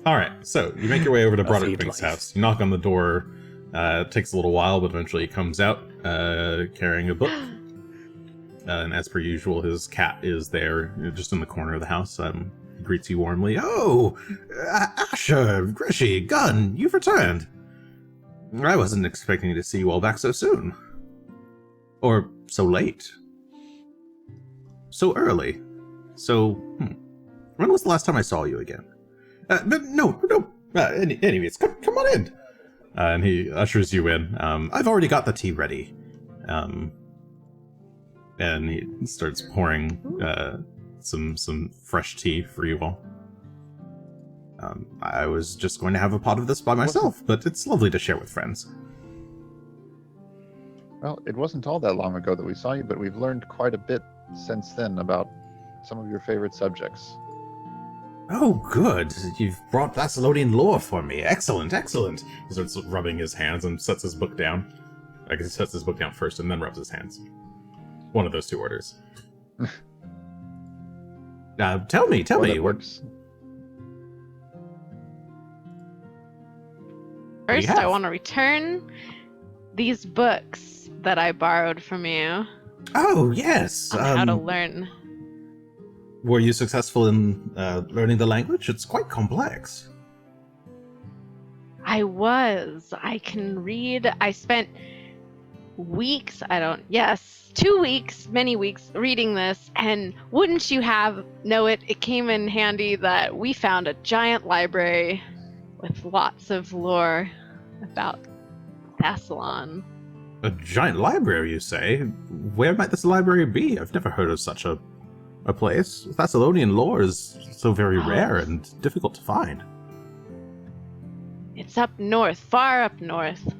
All right, so you make your way over to Broderick Evade Quink's life. house. You knock on the door. It takes a little while, but eventually he comes out carrying a book. And as per usual, his cat is there, just in the corner of the house. He greets you warmly. Oh, Asher, Greshy, Gunn, you've returned. I wasn't expecting to see you all back so soon. Or so late. So early. So, when was the last time I saw you again? But no. Anyways, come on in. And he ushers you in. I've already got the tea ready. And he starts pouring some fresh tea for you all. I was just going to have a pot of this by myself, but it's lovely to share with friends. Well, it wasn't all that long ago that we saw you, but we've learned quite a bit since then about some of your favorite subjects. Oh, good. You've brought Thessalonian lore for me. Excellent. He starts rubbing his hands and sets his book down. I guess he sets his book down first and then rubs his hands. One of those two orders. Tell me. That works. First, I want to return these books that I borrowed from you. Oh, yes. On how to learn. Were you successful in learning the language? It's quite complex. I was. I can read. I spent weeks, 2 weeks, many weeks reading this, and wouldn't you know it, it came in handy that we found a giant library with lots of lore about Thassalon. A giant library, you say? Where might this library be? I've never heard of such a place. Thessalonian lore is so very rare and difficult to find. It's up north, far up north.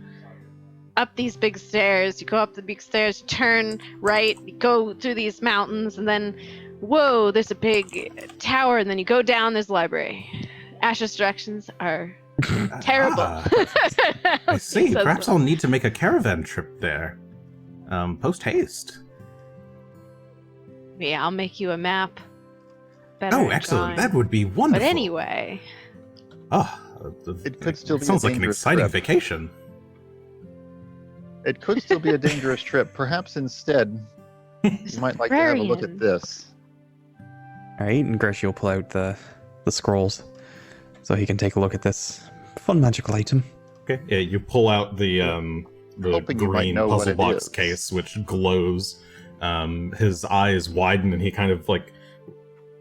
Up these big stairs. You go up the big stairs, turn right, you go through these mountains, and then, whoa, there's a big tower, and then you go down, there's a library. Ash's directions are terrible. I see. Perhaps I'll need to make a caravan trip there. Post haste. Yeah, I'll make you a map. Oh, excellent. That would be wonderful. But anyway. It could still be sounds a like an exciting trip. vacation. It could still be a dangerous trip. Perhaps instead, you might like to have a look at this. Alright, and Greshy will pull out the scrolls so he can take a look at this fun magical item. Okay. Yeah, you pull out the green puzzle box case, which glows. His eyes widen, and he kind of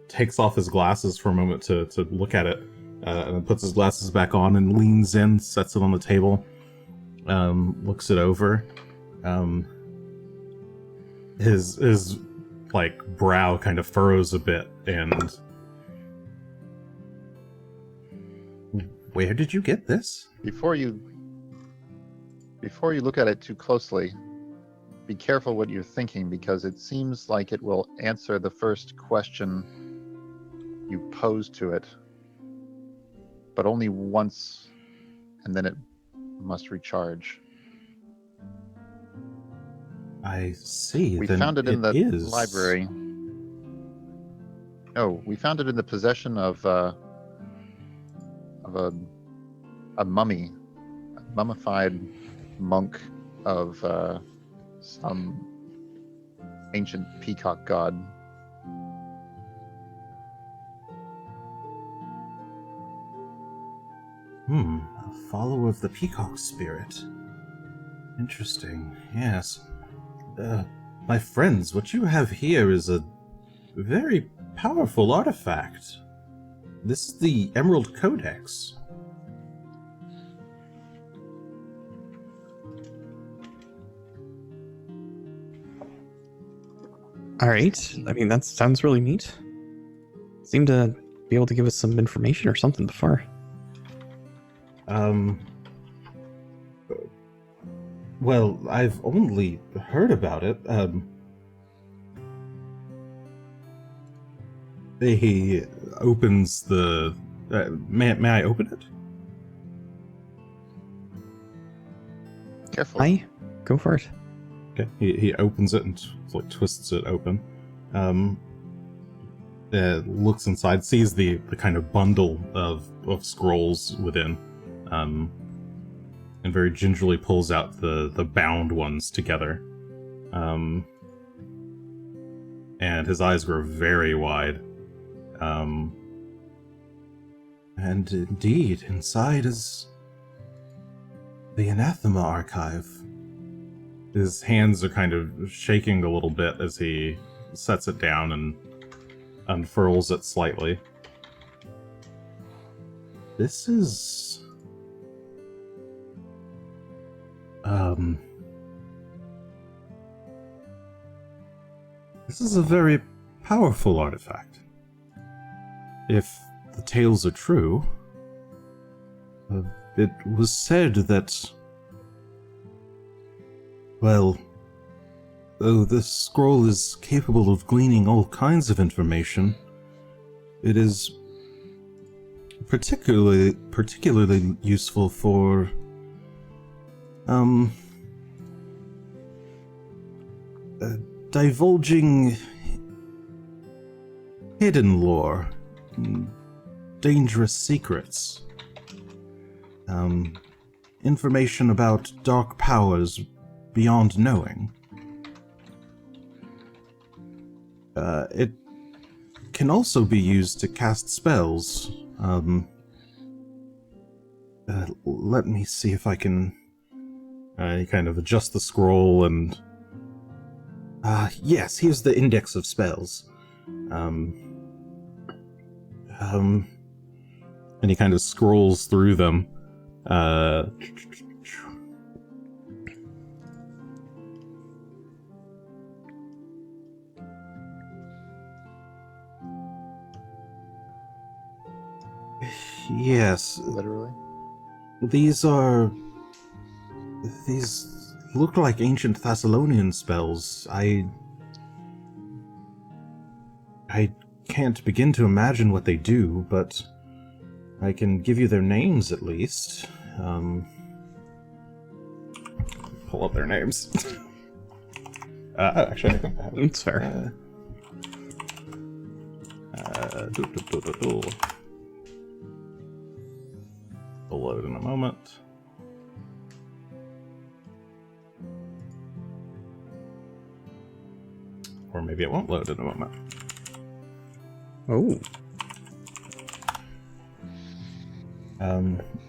takes off his glasses for a moment to look at it, and then puts his glasses back on and leans in, sets it on the table, looks it over. His brow kind of furrows a bit, and where did you get this? Before you look at it too closely, be careful what you're thinking, because it seems like it will answer the first question you pose to it, but only once, and then it must recharge. I see. We found it in the library. Oh, we found it in the possession of a mummy, a mummified monk of some ancient peacock god. A follower of the peacock spirit. Interesting, yes. My friends, what you have here is a very powerful artifact. This is the Emerald Codex. Alright, I mean, that sounds really neat. Seemed to be able to give us some information or something before. Well, I've only heard about it. He opens the... may I open it? Careful. Aye, go for it. Okay, he opens it and twists it open. Looks inside, sees the kind of bundle of scrolls within, and very gingerly pulls out the bound ones together. And his eyes grow very wide. And indeed, inside is The Anathema Archive. His hands are kind of shaking a little bit as he sets it down and unfurls it slightly. This is... This is a very powerful artifact. If the tales are true, it was said that, well, though this scroll is capable of gleaning all kinds of information, it is particularly useful for, divulging hidden lore, dangerous secrets, information about dark powers beyond knowing. It can also be used to cast spells. Let me see if I can... you kind of adjust the scroll and... yes, here's the index of spells. And he kind of scrolls through them. Yes. Literally. These look like ancient Thessalonian spells. I can't begin to imagine what they do, but I can give you their names at least. Pull up their names. Actually, I think I have it. It's fair. Will load in a moment. Or maybe it won't load in a moment. Oh.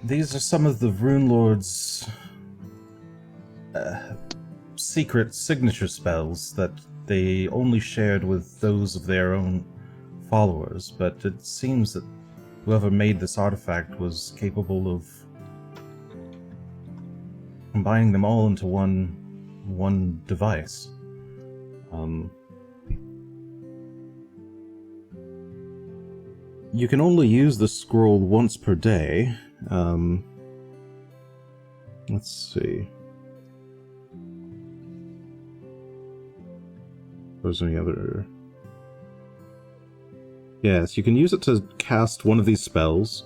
These are some of the Runelords' secret signature spells that they only shared with those of their own followers, but it seems that whoever made this artifact was capable of combining them all into one device. You can only use the scroll once per day. Let's see. There's any other... Yes, you can use it to cast one of these spells.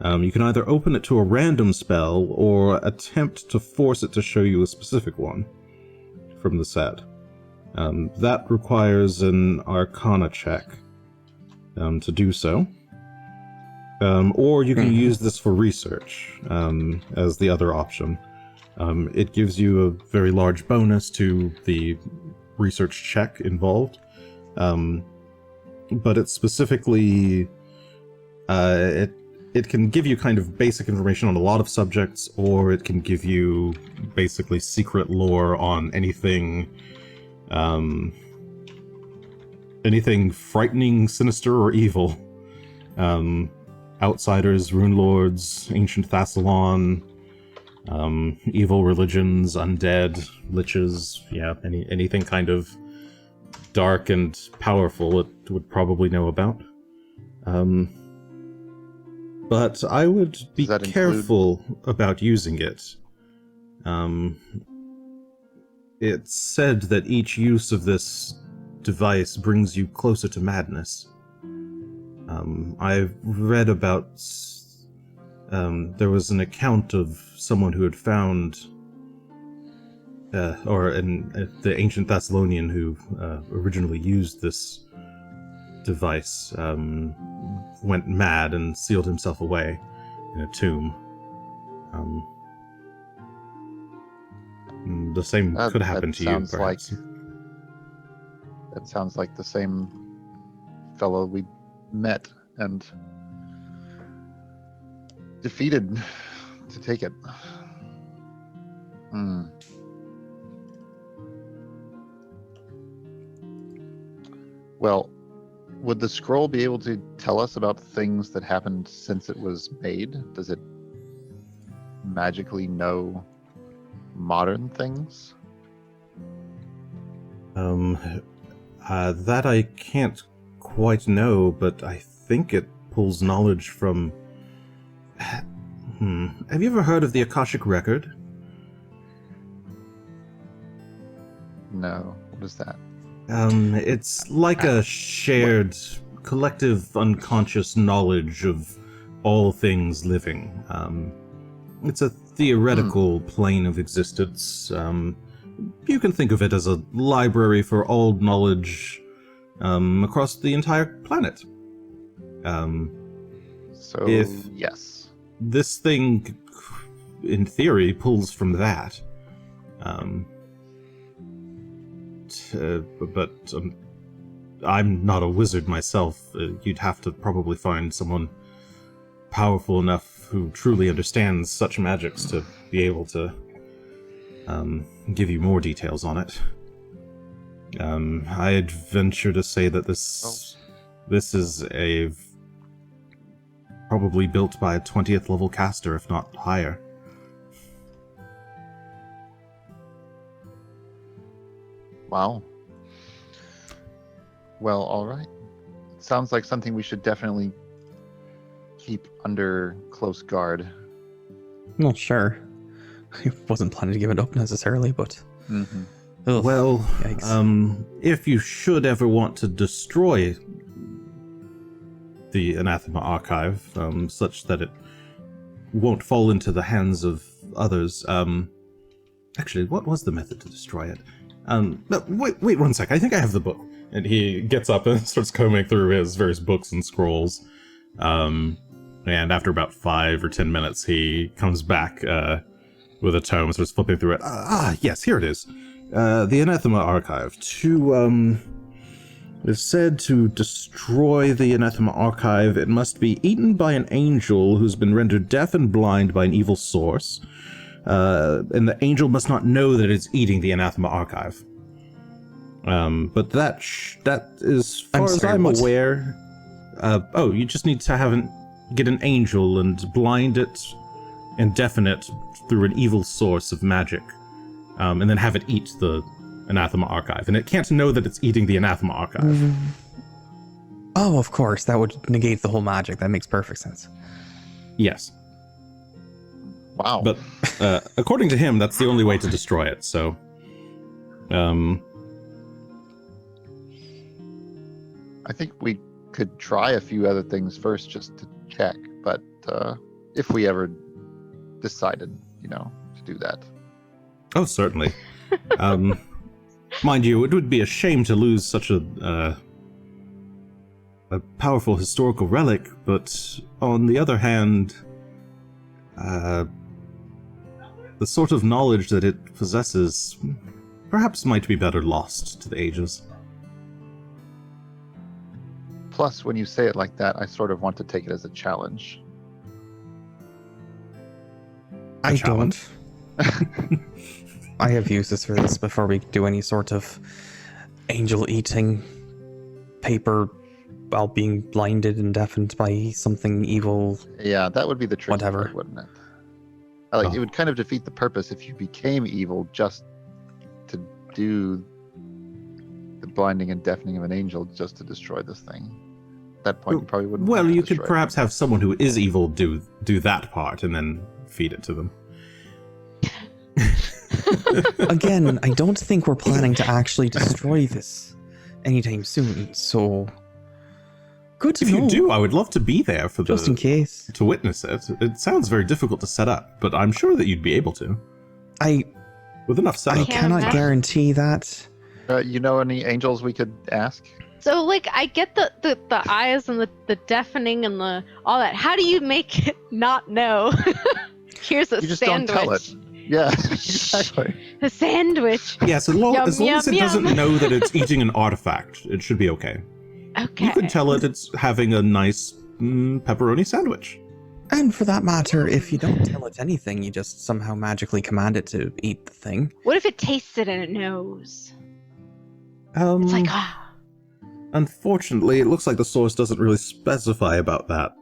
You can either open it to a random spell or attempt to force it to show you a specific one from the set. That requires an Arcana check to do so. Or you can use this for research as the other option. It gives you a very large bonus to the research check involved. But it's specifically... It can give you kind of basic information on a lot of subjects, or it can give you basically secret lore on anything... anything frightening, sinister, or evil. Outsiders, Runelords, ancient Thassalon, evil religions, undead, liches, yeah, anything kind of dark and powerful it would probably know about. But I would be careful about using it. It's said that each use of this device brings you closer to madness. I've read about... there was an account of someone who had found... the ancient Thessalonian who originally used this device went mad and sealed himself away in a tomb. The same could happen to you, perhaps. That sounds like the same fellow we met and defeated to take it. Hmm. Well, would the scroll be able to tell us about things that happened since it was made? Does it magically know modern things? That I can't quite know, but I think it pulls knowledge from... Have you ever heard of the Akashic Record? No. What is that? It's like a shared, collective, unconscious knowledge of all things living. It's a theoretical plane of existence. You can think of it as a library for all knowledge across the entire planet. So, yes. This thing, in theory, pulls from that. But I'm not a wizard myself. You'd have to probably find someone powerful enough who truly understands such magics to be able to give you more details on it. I'd venture to say that this is probably built by a 20th level caster, if not higher. Wow. Well, all right. Sounds like something we should definitely keep under close guard. Well, sure. I wasn't planning to give it up necessarily, but... Mm-hmm. Ugh, Well, yikes. if you should ever want to destroy the Anathema Archive, such that it won't fall into the hands of others, actually, what was the method to destroy it? No, wait 1 sec, I think I have the book. And he gets up and starts combing through his various books and scrolls. And after about 5 or 10 minutes, he comes back with a tome and starts flipping through it. Yes, here it is. The Anathema Archive. It is said to destroy the Anathema Archive. It must be eaten by an angel who's been rendered deaf and blind by an evil source. And the angel must not know that it's eating the Anathema Archive. But that is, far as I'm aware... you just need to get an angel and blind it and deafen it through an evil source of magic. And then have it eat the Anathema Archive. And it can't know that it's eating the Anathema Archive. Oh, of course. That would negate the whole magic. That makes perfect sense. Yes. Wow. But according to him, that's the only way to destroy it, so... I think we could try a few other things first just to check, but if we ever decided, to do that. Oh, certainly. Mind you, it would be a shame to lose such a powerful historical relic, but on the other hand, the sort of knowledge that it possesses perhaps might be better lost to the ages. Plus, when you say it like that, I sort of want to take it as a challenge. I don't. I have uses for this before we do any sort of angel-eating paper while being blinded and deafened by something evil. Yeah, that would be the tricky Whatever. part, wouldn't it? It would kind of defeat the purpose if you became evil just to do the blinding and deafening of an angel just to destroy this thing. At that point, you probably wouldn't. Well, want to you could destroy it. perhaps have someone who is evil do that part and then feed it to them. Again, I don't think we're planning to actually destroy this anytime soon, so... Good to If know. you do, I would love to be there for Just in case. to witness it. It sounds very difficult to set up, but I'm sure that you'd be able to. With enough I setup. Can't cannot imagine. guarantee that. You know any angels we could ask? So, I get the eyes and the deafening and all that. How do you make it not know? Here's a You just sandwich. don't tell it. Yeah, exactly. A sandwich. Yes, as long Yum, as it yum, doesn't yum. know that it's eating an artifact, it should be okay. Okay. You could tell it it's having a nice pepperoni sandwich. And for that matter, if you don't tell it anything, you just somehow magically command it to eat the thing. What if it tastes it and it knows? Um, It's like, unfortunately, it looks like the source doesn't really specify about that.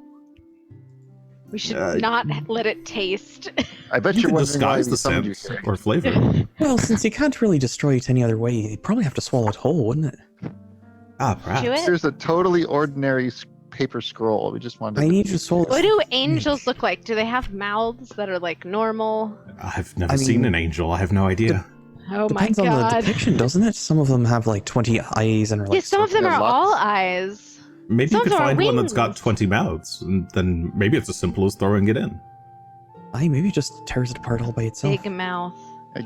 we should not let it taste. I bet You you're can wondering why disguise we the summoned you scent here. or flavor. Well, since you can't really destroy it any other way, you'd probably have to swallow it whole, wouldn't it? Perhaps. Do it? There's a totally ordinary paper scroll. We just wanted I to... need you to swallow What it. do angels look like? Do they have mouths that are like normal? I've never I seen mean, an angel. I have no idea. Oh Depends my on the god. depiction, doesn't it? Some of them have like 20 eyes and are like... Yeah, some of them Yeah, are lots. all eyes. Maybe Some you could of them are find one that's got wings. 20 mouths, and then maybe it's as simple as throwing it in. Aye, maybe it just tears it apart all by itself. Big mouth.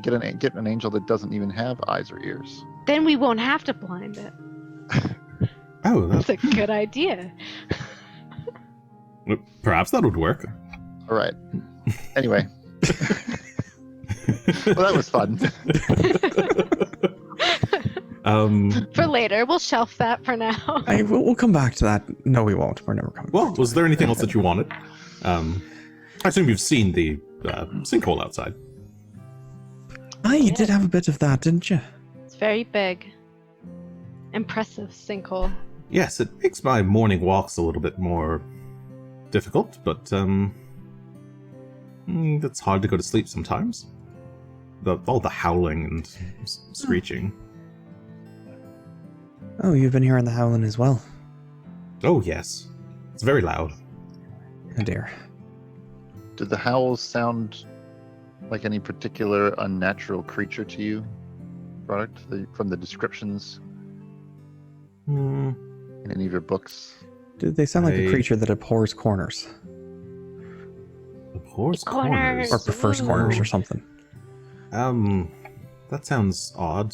Get an angel that doesn't even have eyes or ears. Then we won't have to blind it. Oh, That's a good idea. perhaps that would work. All right. Anyway. Well, that was fun. For later, we'll shelf that for now. We'll come back to that. No, we won't. We're never coming Well, back. was there anything else that you wanted? I assume you've seen the sinkhole outside. Aye, you did have a bit of that, didn't you? It's very big. Impressive sinkhole. Yes, it makes my morning walks a little bit more difficult, but it's hard to go to sleep sometimes. All the howling and screeching. Oh, you've been hearing the howling as well. Oh yes, it's very loud. Oh dear. Did the howls sound like any particular unnatural creature to you, Product, from the descriptions Hmm. in any of your books? Did they sound like a I- creature that abhors corners? Abhors Corners. Or prefers corners or something? That sounds odd.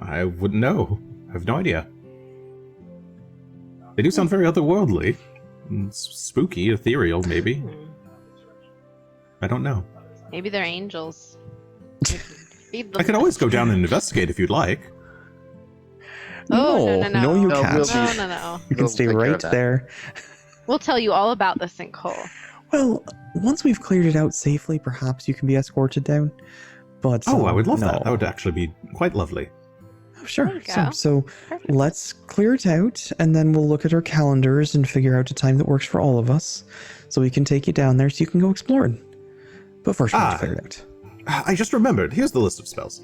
I wouldn't know. I have no idea. They do sound very otherworldly. Spooky, ethereal, maybe. I don't know. Maybe they're angels. Feed them. I can always go down and investigate if you'd like. Oh, no. No, you No, can't. we'll No, be- no. You can We'll stay take care right of that. there. We'll tell you all about the sinkhole. Well, once we've cleared it out safely, perhaps you can be escorted down. But Oh, I would love no. that. That would actually be quite lovely. Oh, sure. There you go. So Perfect. let's clear it out, and then we'll look at our calendars and figure out a time that works for all of us, so we can take you down there so you can go exploring. But first, we have to clear it out. I just remembered. Here's the list of spells.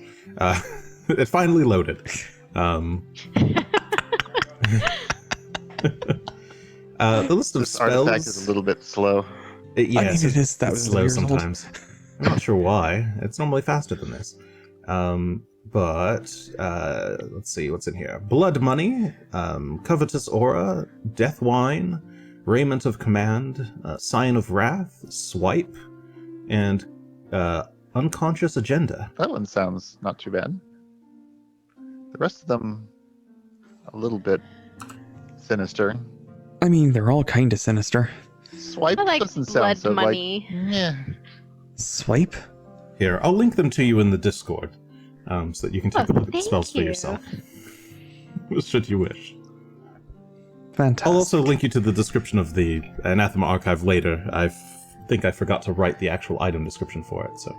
It finally loaded. The list of This spells. artifact is a little bit slow. Yes, I mean, it is it's slow years old. sometimes. I'm not sure why. It's normally faster than this. But let's see what's in here. Blood money, covetous aura, death wine, raiment of command, sign of wrath, swipe, and unconscious agenda. That one sounds not too bad. The rest of them, a little bit sinister. I mean, they're all kind of sinister. Swipe I like doesn't blood sound so money. like. Yeah. Swipe? Here, I'll link them to you in the Discord, so that you can take a look at the thank spells for you. yourself, should you wish. Fantastic. I'll also link you to the description of the Anathema Archive later. I think I forgot to write the actual item description for it, so...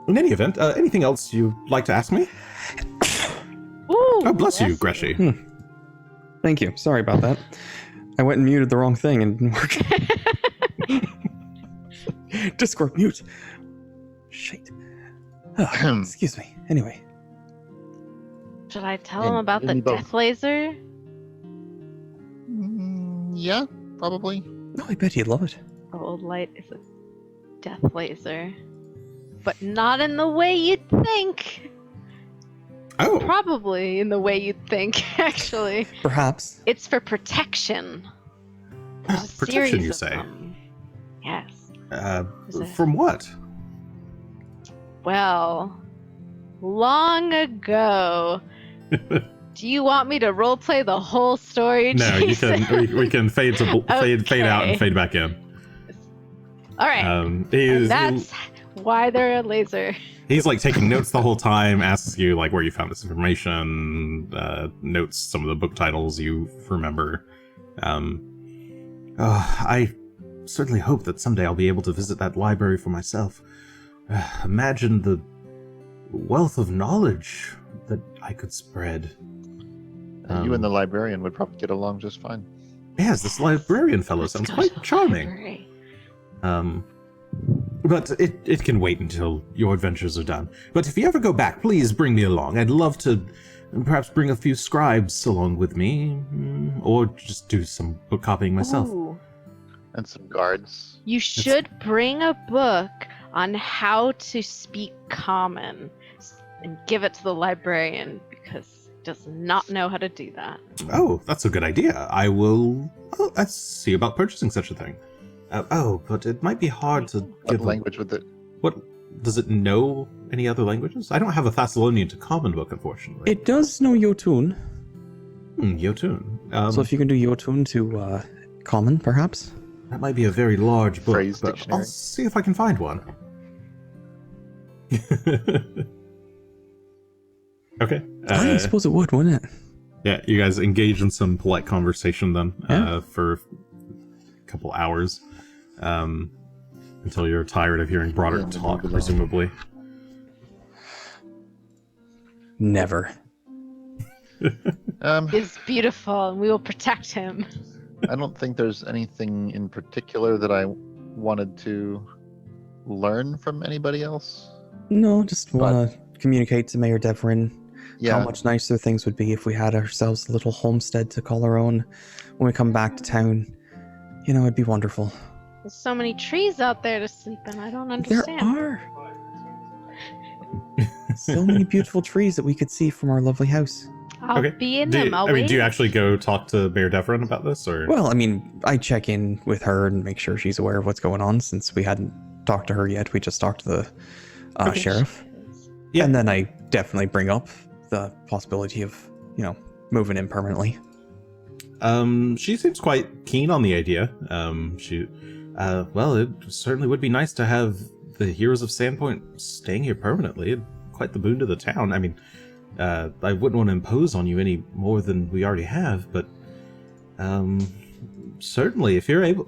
In any event, anything else you'd like to ask me? Ooh, Oh, bless you, Greshy. Thank you. Sorry about that. I went and muted the wrong thing and it didn't work. Discord mute. Shit. Oh, excuse me. Anyway. Should I tell him And about the maybe both. death laser? Yeah, probably. No, I bet he'd love it. The old light is a death laser. But not in the way you'd think. Oh, Probably in the way you'd think, actually. Perhaps. It's for protection. There's a protection, series you of say? them. Yes. Is it- From what? Well, long ago. Do you want me to roleplay the whole story, No, you Jason? can. We can fade to fade out and Okay. fade back in. All right. He's, That's why they're a laser. he's like taking notes the whole time. Asks you like where you found this information. Notes some of the book titles you remember. I certainly hope that someday I'll be able to visit that library for myself. Imagine the wealth of knowledge that I could spread. You and the librarian would probably get along just fine. Yes, this librarian fellow sounds quite charming. But it can wait until your adventures are done. But if you ever go back, please bring me along. I'd love to perhaps bring a few scribes along with me, or just do some book copying myself. Ooh. And some guards. You should bring a book on how to speak common and give it to the librarian, because he does not know how to do that. Oh, that's a good idea. I will let's see about purchasing such a thing. But it might be hard to What language would it? What does it know? Any other languages? I don't have a Thessalonian to common book, unfortunately. It does know Jotun. Jotun. So if you can do Jotun to common, perhaps? That might be a very large book, Phrase but dictionary. I'll see if I can find one. Okay. I suppose it would, wouldn't it? Yeah, you guys engage in some polite conversation then for a couple hours. Until you're tired of hearing Broderick talk, presumably. Never. He's beautiful, and we will protect him. I don't think there's anything in particular that I wanted to learn from anybody else. No, just want to communicate to Mayor Devrin Yeah, how much nicer things would be if we had ourselves a little homestead to call our own when we come back to town. You know, it'd be wonderful. There's so many trees out there to sleep in. I don't There understand. are. So many beautiful trees that we could see from our lovely house. I'll be in them. I'll wait. Do you actually go talk to Mayor Devrin about this, or? Well, I mean, I check in with her and make sure she's aware of what's going on, since we hadn't talked to her yet. We just talked to the sheriff. Yeah. And then I definitely bring up the possibility of, moving in permanently. She seems quite keen on the idea. Well, it certainly would be nice to have the heroes of Sandpoint staying here permanently. Quite the boon to the town. I mean, I wouldn't want to impose on you any more than we already have, but certainly, if you're able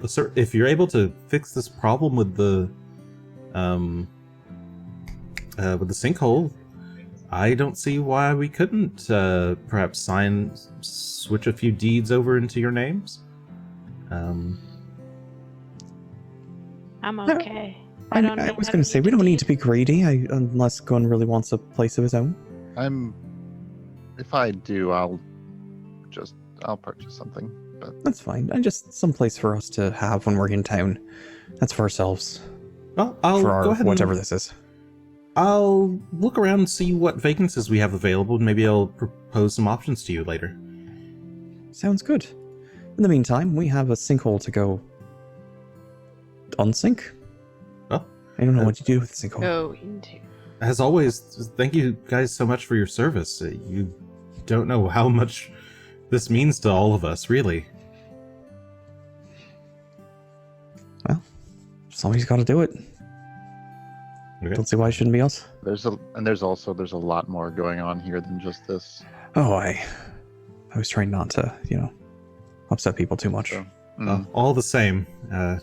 to fix this problem with the sinkhole, I don't see why we couldn't perhaps switch a few deeds over into your names. I'm okay. I was going to say, we don't need to be greedy unless Gunn really wants a place of his own. if I do, I'll purchase something. But That's fine. Just some place for us to have when we're in town. That's for ourselves. Well, I'll for our go ahead whatever and this is. I'll look around and see what vacancies we have available, and maybe I'll propose some options to you later. Sounds good. In the meantime, we have a sinkhole to go unsink. Oh, I don't know what you do with the sinkhole. Go into. as always, thank you guys so much for your service. You don't know how much this means to all of us, really. Well, somebody's got to do it. Okay. Don't see why it shouldn't be us. there's a lot more going on here than just this. Oh, I was trying not to, upset people too much. So, All the same,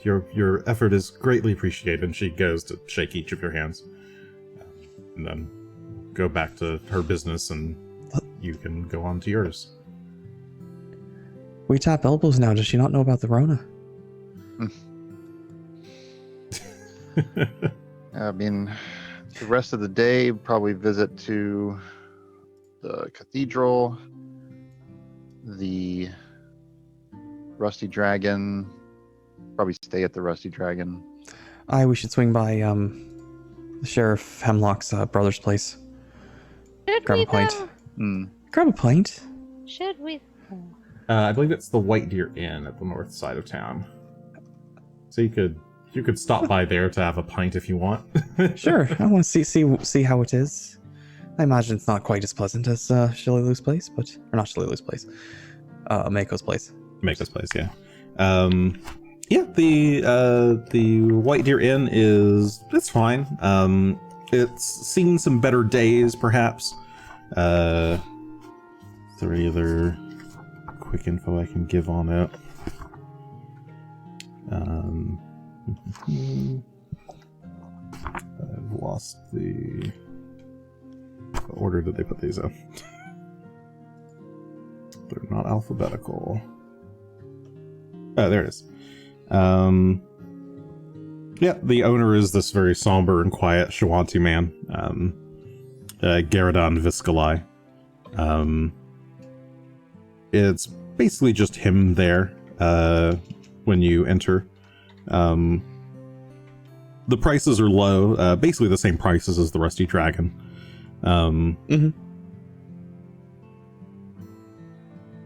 your effort is greatly appreciated. And she goes to shake each of your hands, and then go back to her business, and you can go on to yours. We tap elbows now. Does she not know about the Rona? I mean, the rest of the day, probably visit to the cathedral, the Rusty Dragon, probably stay at the Rusty Dragon. We should swing by Sheriff Hemlock's brother's place. Should Grab we a pint. though? Grab a pint. Should we? I believe it's the White Deer Inn at the north side of town. So you could stop by there to have a pint if you want. Sure. I want to see how it is. I imagine it's not quite as pleasant as Shillelag's place, or not Shillelag's place. Mako's place. Mako's place, yeah. The White Deer Inn it's fine. It's seen some better days, perhaps. Is there any other quick info I can give on it? I've lost the... What order did they put these in? They're not alphabetical. Oh, there it is. Yeah, the owner is this very somber and quiet Shawanti man, Garadon Viscali. It's basically just him there when you enter. The prices are low, basically the same prices as the Rusty Dragon.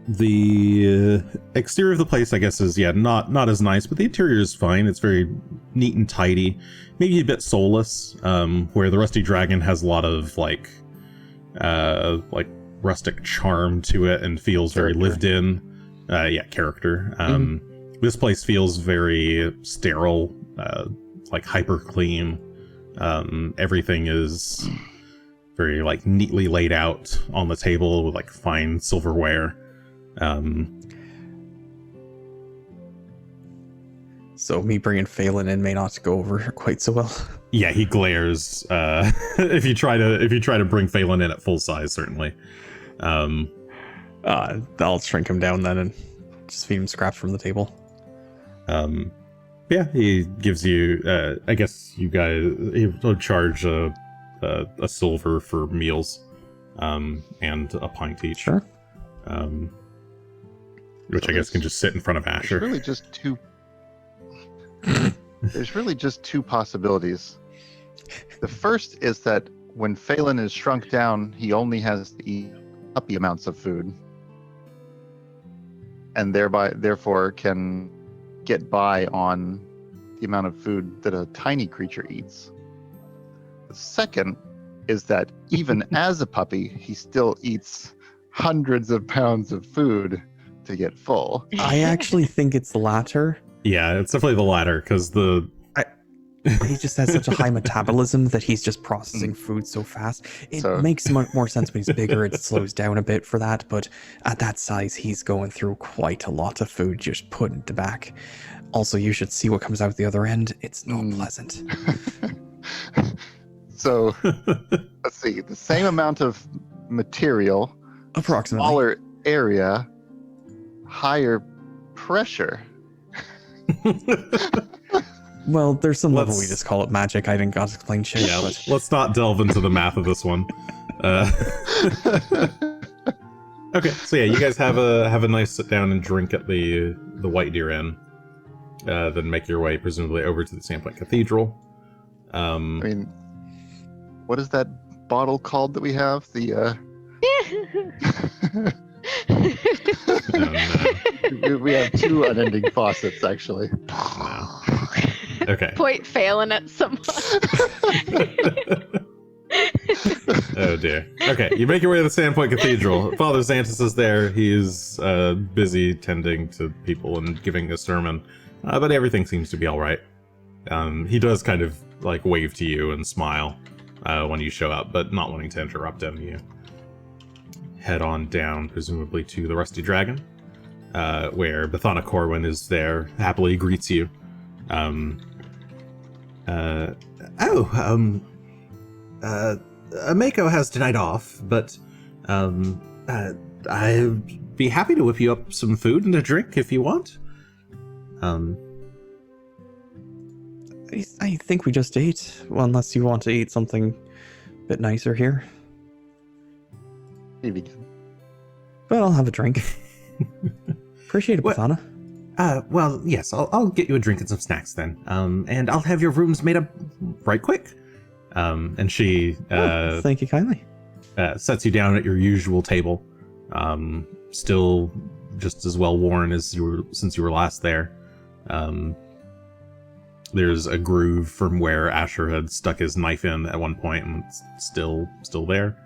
The exterior of the place, I guess, is not as nice, but the interior is fine. It's very neat and tidy, maybe a bit soulless. Where the Rusty Dragon has a lot of like rustic charm to it and feels very lived in. Character. This place feels very sterile, like hyper clean. Everything is very like neatly laid out on the table with like fine silverware. So me bringing Phelan in may not go over quite so well. Yeah, he glares. If you try to bring Phelan in at full size, certainly. I'll shrink him down then and just feed him scraps from the table. Yeah, he gives you. I guess you guys he'll charge a silver for meals, and a pint each. Sure. Which So I guess can just sit in front of Asher. There's really just two. There's really just two possibilities. The first is that when Phelan is shrunk down, he only has to eat puppy amounts of food, and therefore can get by on the amount of food that a tiny creature eats. The second is that even as a puppy, he still eats hundreds of pounds of food to get full. I actually think it's the latter. Yeah, it's definitely the latter, because He just has such a high metabolism that he's just processing food so fast. It makes more sense when he's bigger. It slows down a bit for that, but at that size, he's going through quite a lot of food just put into back. Also, you should see what comes out the other end. It's not pleasant. So, let's see. The same amount of material, Approximately. smaller area, higher pressure. Well, there's some level we just call it magic. I didn't got to explain shit. Yeah, but... let's not delve into the math of this one. Okay, so yeah, you guys have a nice sit down and drink at the White Deer Inn. Then make your way presumably over to the Sandpoint Cathedral. I mean, what is that bottle called that we have? The we have two unending faucets, actually. No. Okay. Point Phelan at someone. Oh dear. Okay, you make your way to the Sandpoint Cathedral. Father Xantus is there. He's busy tending to people and giving a sermon, but everything seems to be all right. He does kind of like wave to you and smile when you show up, but not wanting to interrupt him. You head on down, presumably to the Rusty Dragon, where Bethana Corwin is there, happily greets you. Mako has tonight off, but I'd be happy to whip you up some food and a drink if you want. I think we just ate. Well, unless you want to eat something a bit nicer here. Maybe. But I'll have a drink. Appreciate it, What? Bethana. Well, yes, I'll get you a drink and some snacks then. And I'll have your rooms made up right quick. And she Thank you kindly. sets you down at your usual table. Still just as well worn as since you were last there. There's a groove from where Asher had stuck his knife in at one point, and it's still there.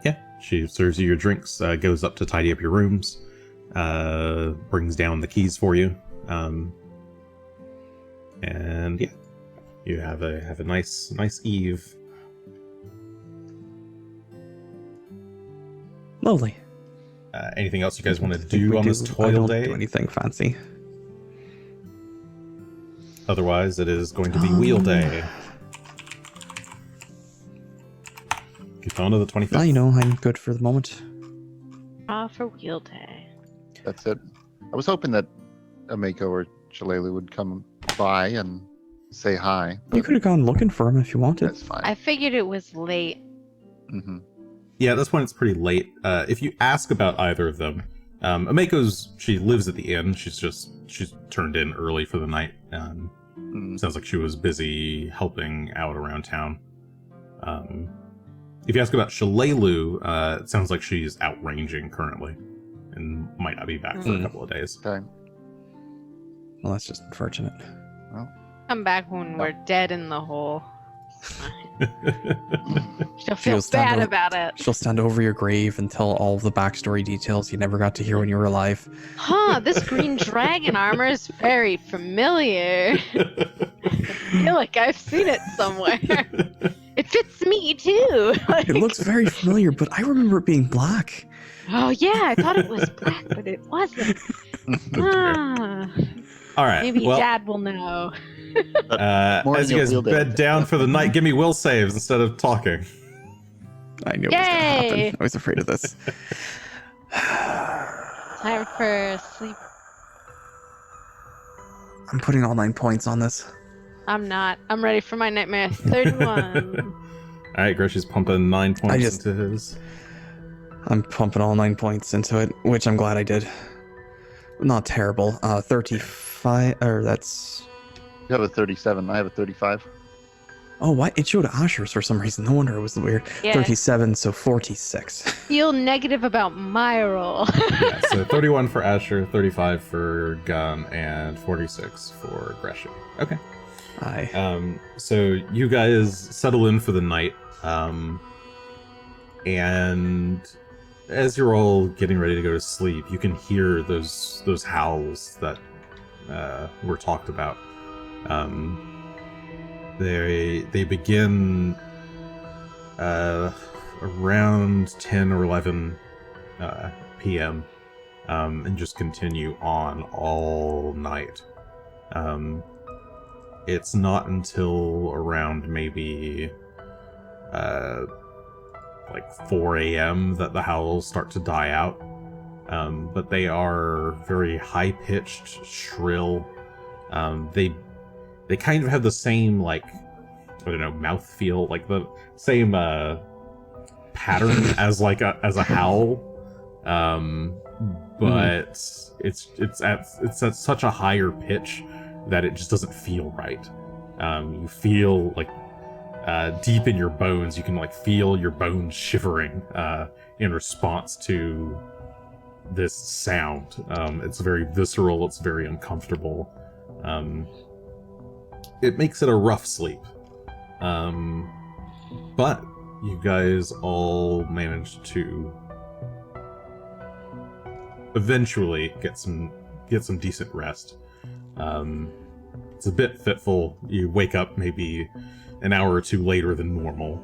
Yeah, she serves you your drinks, goes up to tidy up your rooms, brings down the keys for you, and yeah, you have a nice eve. Lovely. Anything else you guys want to think do we on this I toil don't day? do anything fancy. Otherwise, it is going to be wheel day. Get on to the 25th. Well, you know, I'm good for the moment. For wheel day. That's it. I was hoping that Ameko or Shalelu would come by and say hi. You But could have gone looking for him if you wanted. that's fine. I figured it was late. Mm-hmm. Yeah, at this point it's pretty late. If you ask about either of them, she lives at the inn. She's turned in early for the night. Sounds like she was busy helping out around town. If you ask about Shalelu, it sounds like she's outranging currently and might not be back for a couple of days. Okay. Well, that's just unfortunate. Come back when we're dead in the hole. She'll feel She'll stand bad over- about it. She'll stand over your grave and tell all of the backstory details you never got to hear when you were alive. Huh, this green dragon armor is very familiar. I feel like I've seen it somewhere. It fits me too. It looks very familiar, but I remember it being black. Oh yeah, I thought it was black, but it wasn't. Ah, All right. maybe well, Dad will know. Morning as you of guys wheel day. bed down for the night, give me will saves instead of talking. I knew it was going to happen. Yay! I was afraid of this. Time for sleep. I'm putting all 9 points on this. I'm not. I'm ready for my nightmare. 31. All right, Greshy's pumping 9 points just- into his. I'm pumping all 9 points into it, which I'm glad I did. Not terrible. 35, or that's... You have a 37. I have a 35. Oh, why? It showed Asher's for some reason. No wonder it was weird. Yeah. 37, so 46. Feel negative about my roll. Yeah, so 31 for Asher, 35 for Gunn, and 46 for Greshy. Okay. Aye. So you guys settle in for the night, and as you're all getting ready to go to sleep, you can hear those howls that were talked about. They begin around 10 or 11 p.m. And just continue on all night. It's not until around maybe like 4 a.m. that the howls start to die out. But they are very high-pitched, shrill. They kind of have the same, like, I don't know, mouth feel, like the same pattern as a howl. But it's at such a higher pitch that it just doesn't feel right. You feel like deep in your bones, you can like feel your bones shivering in response to this sound. It's very visceral. It's very uncomfortable. It makes it a rough sleep. But you guys all managed to eventually get some decent rest. It's a bit fitful. You wake up maybe an hour or two later than normal.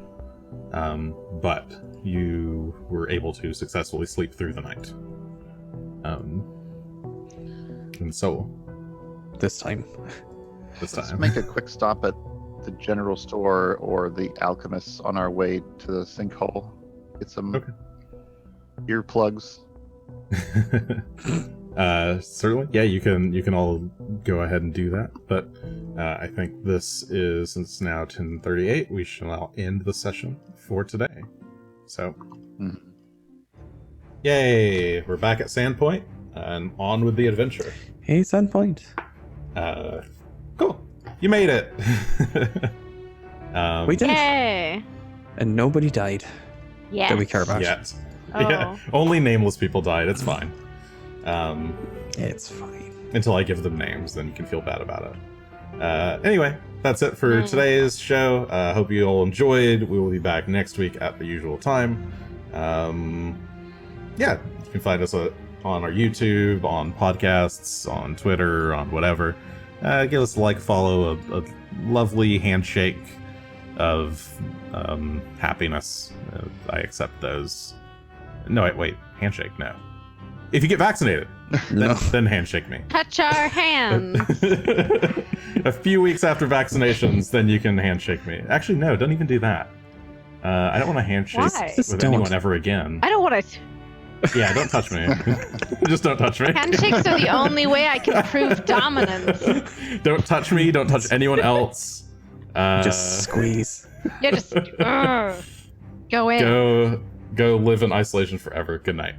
But you were able to successfully sleep through the night. And so This time. this Let's time. make a quick stop at the general store or the alchemist on our way to the sinkhole. Get some earplugs. Certainly, yeah. You can all go ahead and do that. But I think this is, since it's now 10:38, we shall now end the session for today. So, yay! We're back at Sandpoint and on with the adventure. Hey, Sandpoint. Cool. You made it. We did. Yay! And nobody died Yes. that we care about. Yes. Oh. Yeah. Only nameless people died. It's fine. It's fine. Until I give them names, then you can feel bad about it. Anyway, that's it for today's show. Hope you all enjoyed. We will be back next week at the usual time. Yeah, you can find us on our YouTube, on podcasts, on Twitter, on whatever. Give us a like, follow, a lovely handshake of happiness. I accept those. No, wait, handshake, no. If you get vaccinated, No. then handshake me. Touch our hands. A few weeks after vaccinations, then you can handshake me. Actually, no, don't even do that. I don't want to handshake Why? Just with don't. anyone ever again. I don't want to. Yeah, don't touch me. Just don't touch me. Handshakes are the only way I can prove dominance. Don't touch me. Don't touch anyone else. Just squeeze. Yeah, just go in. Go live in isolation forever. Good night.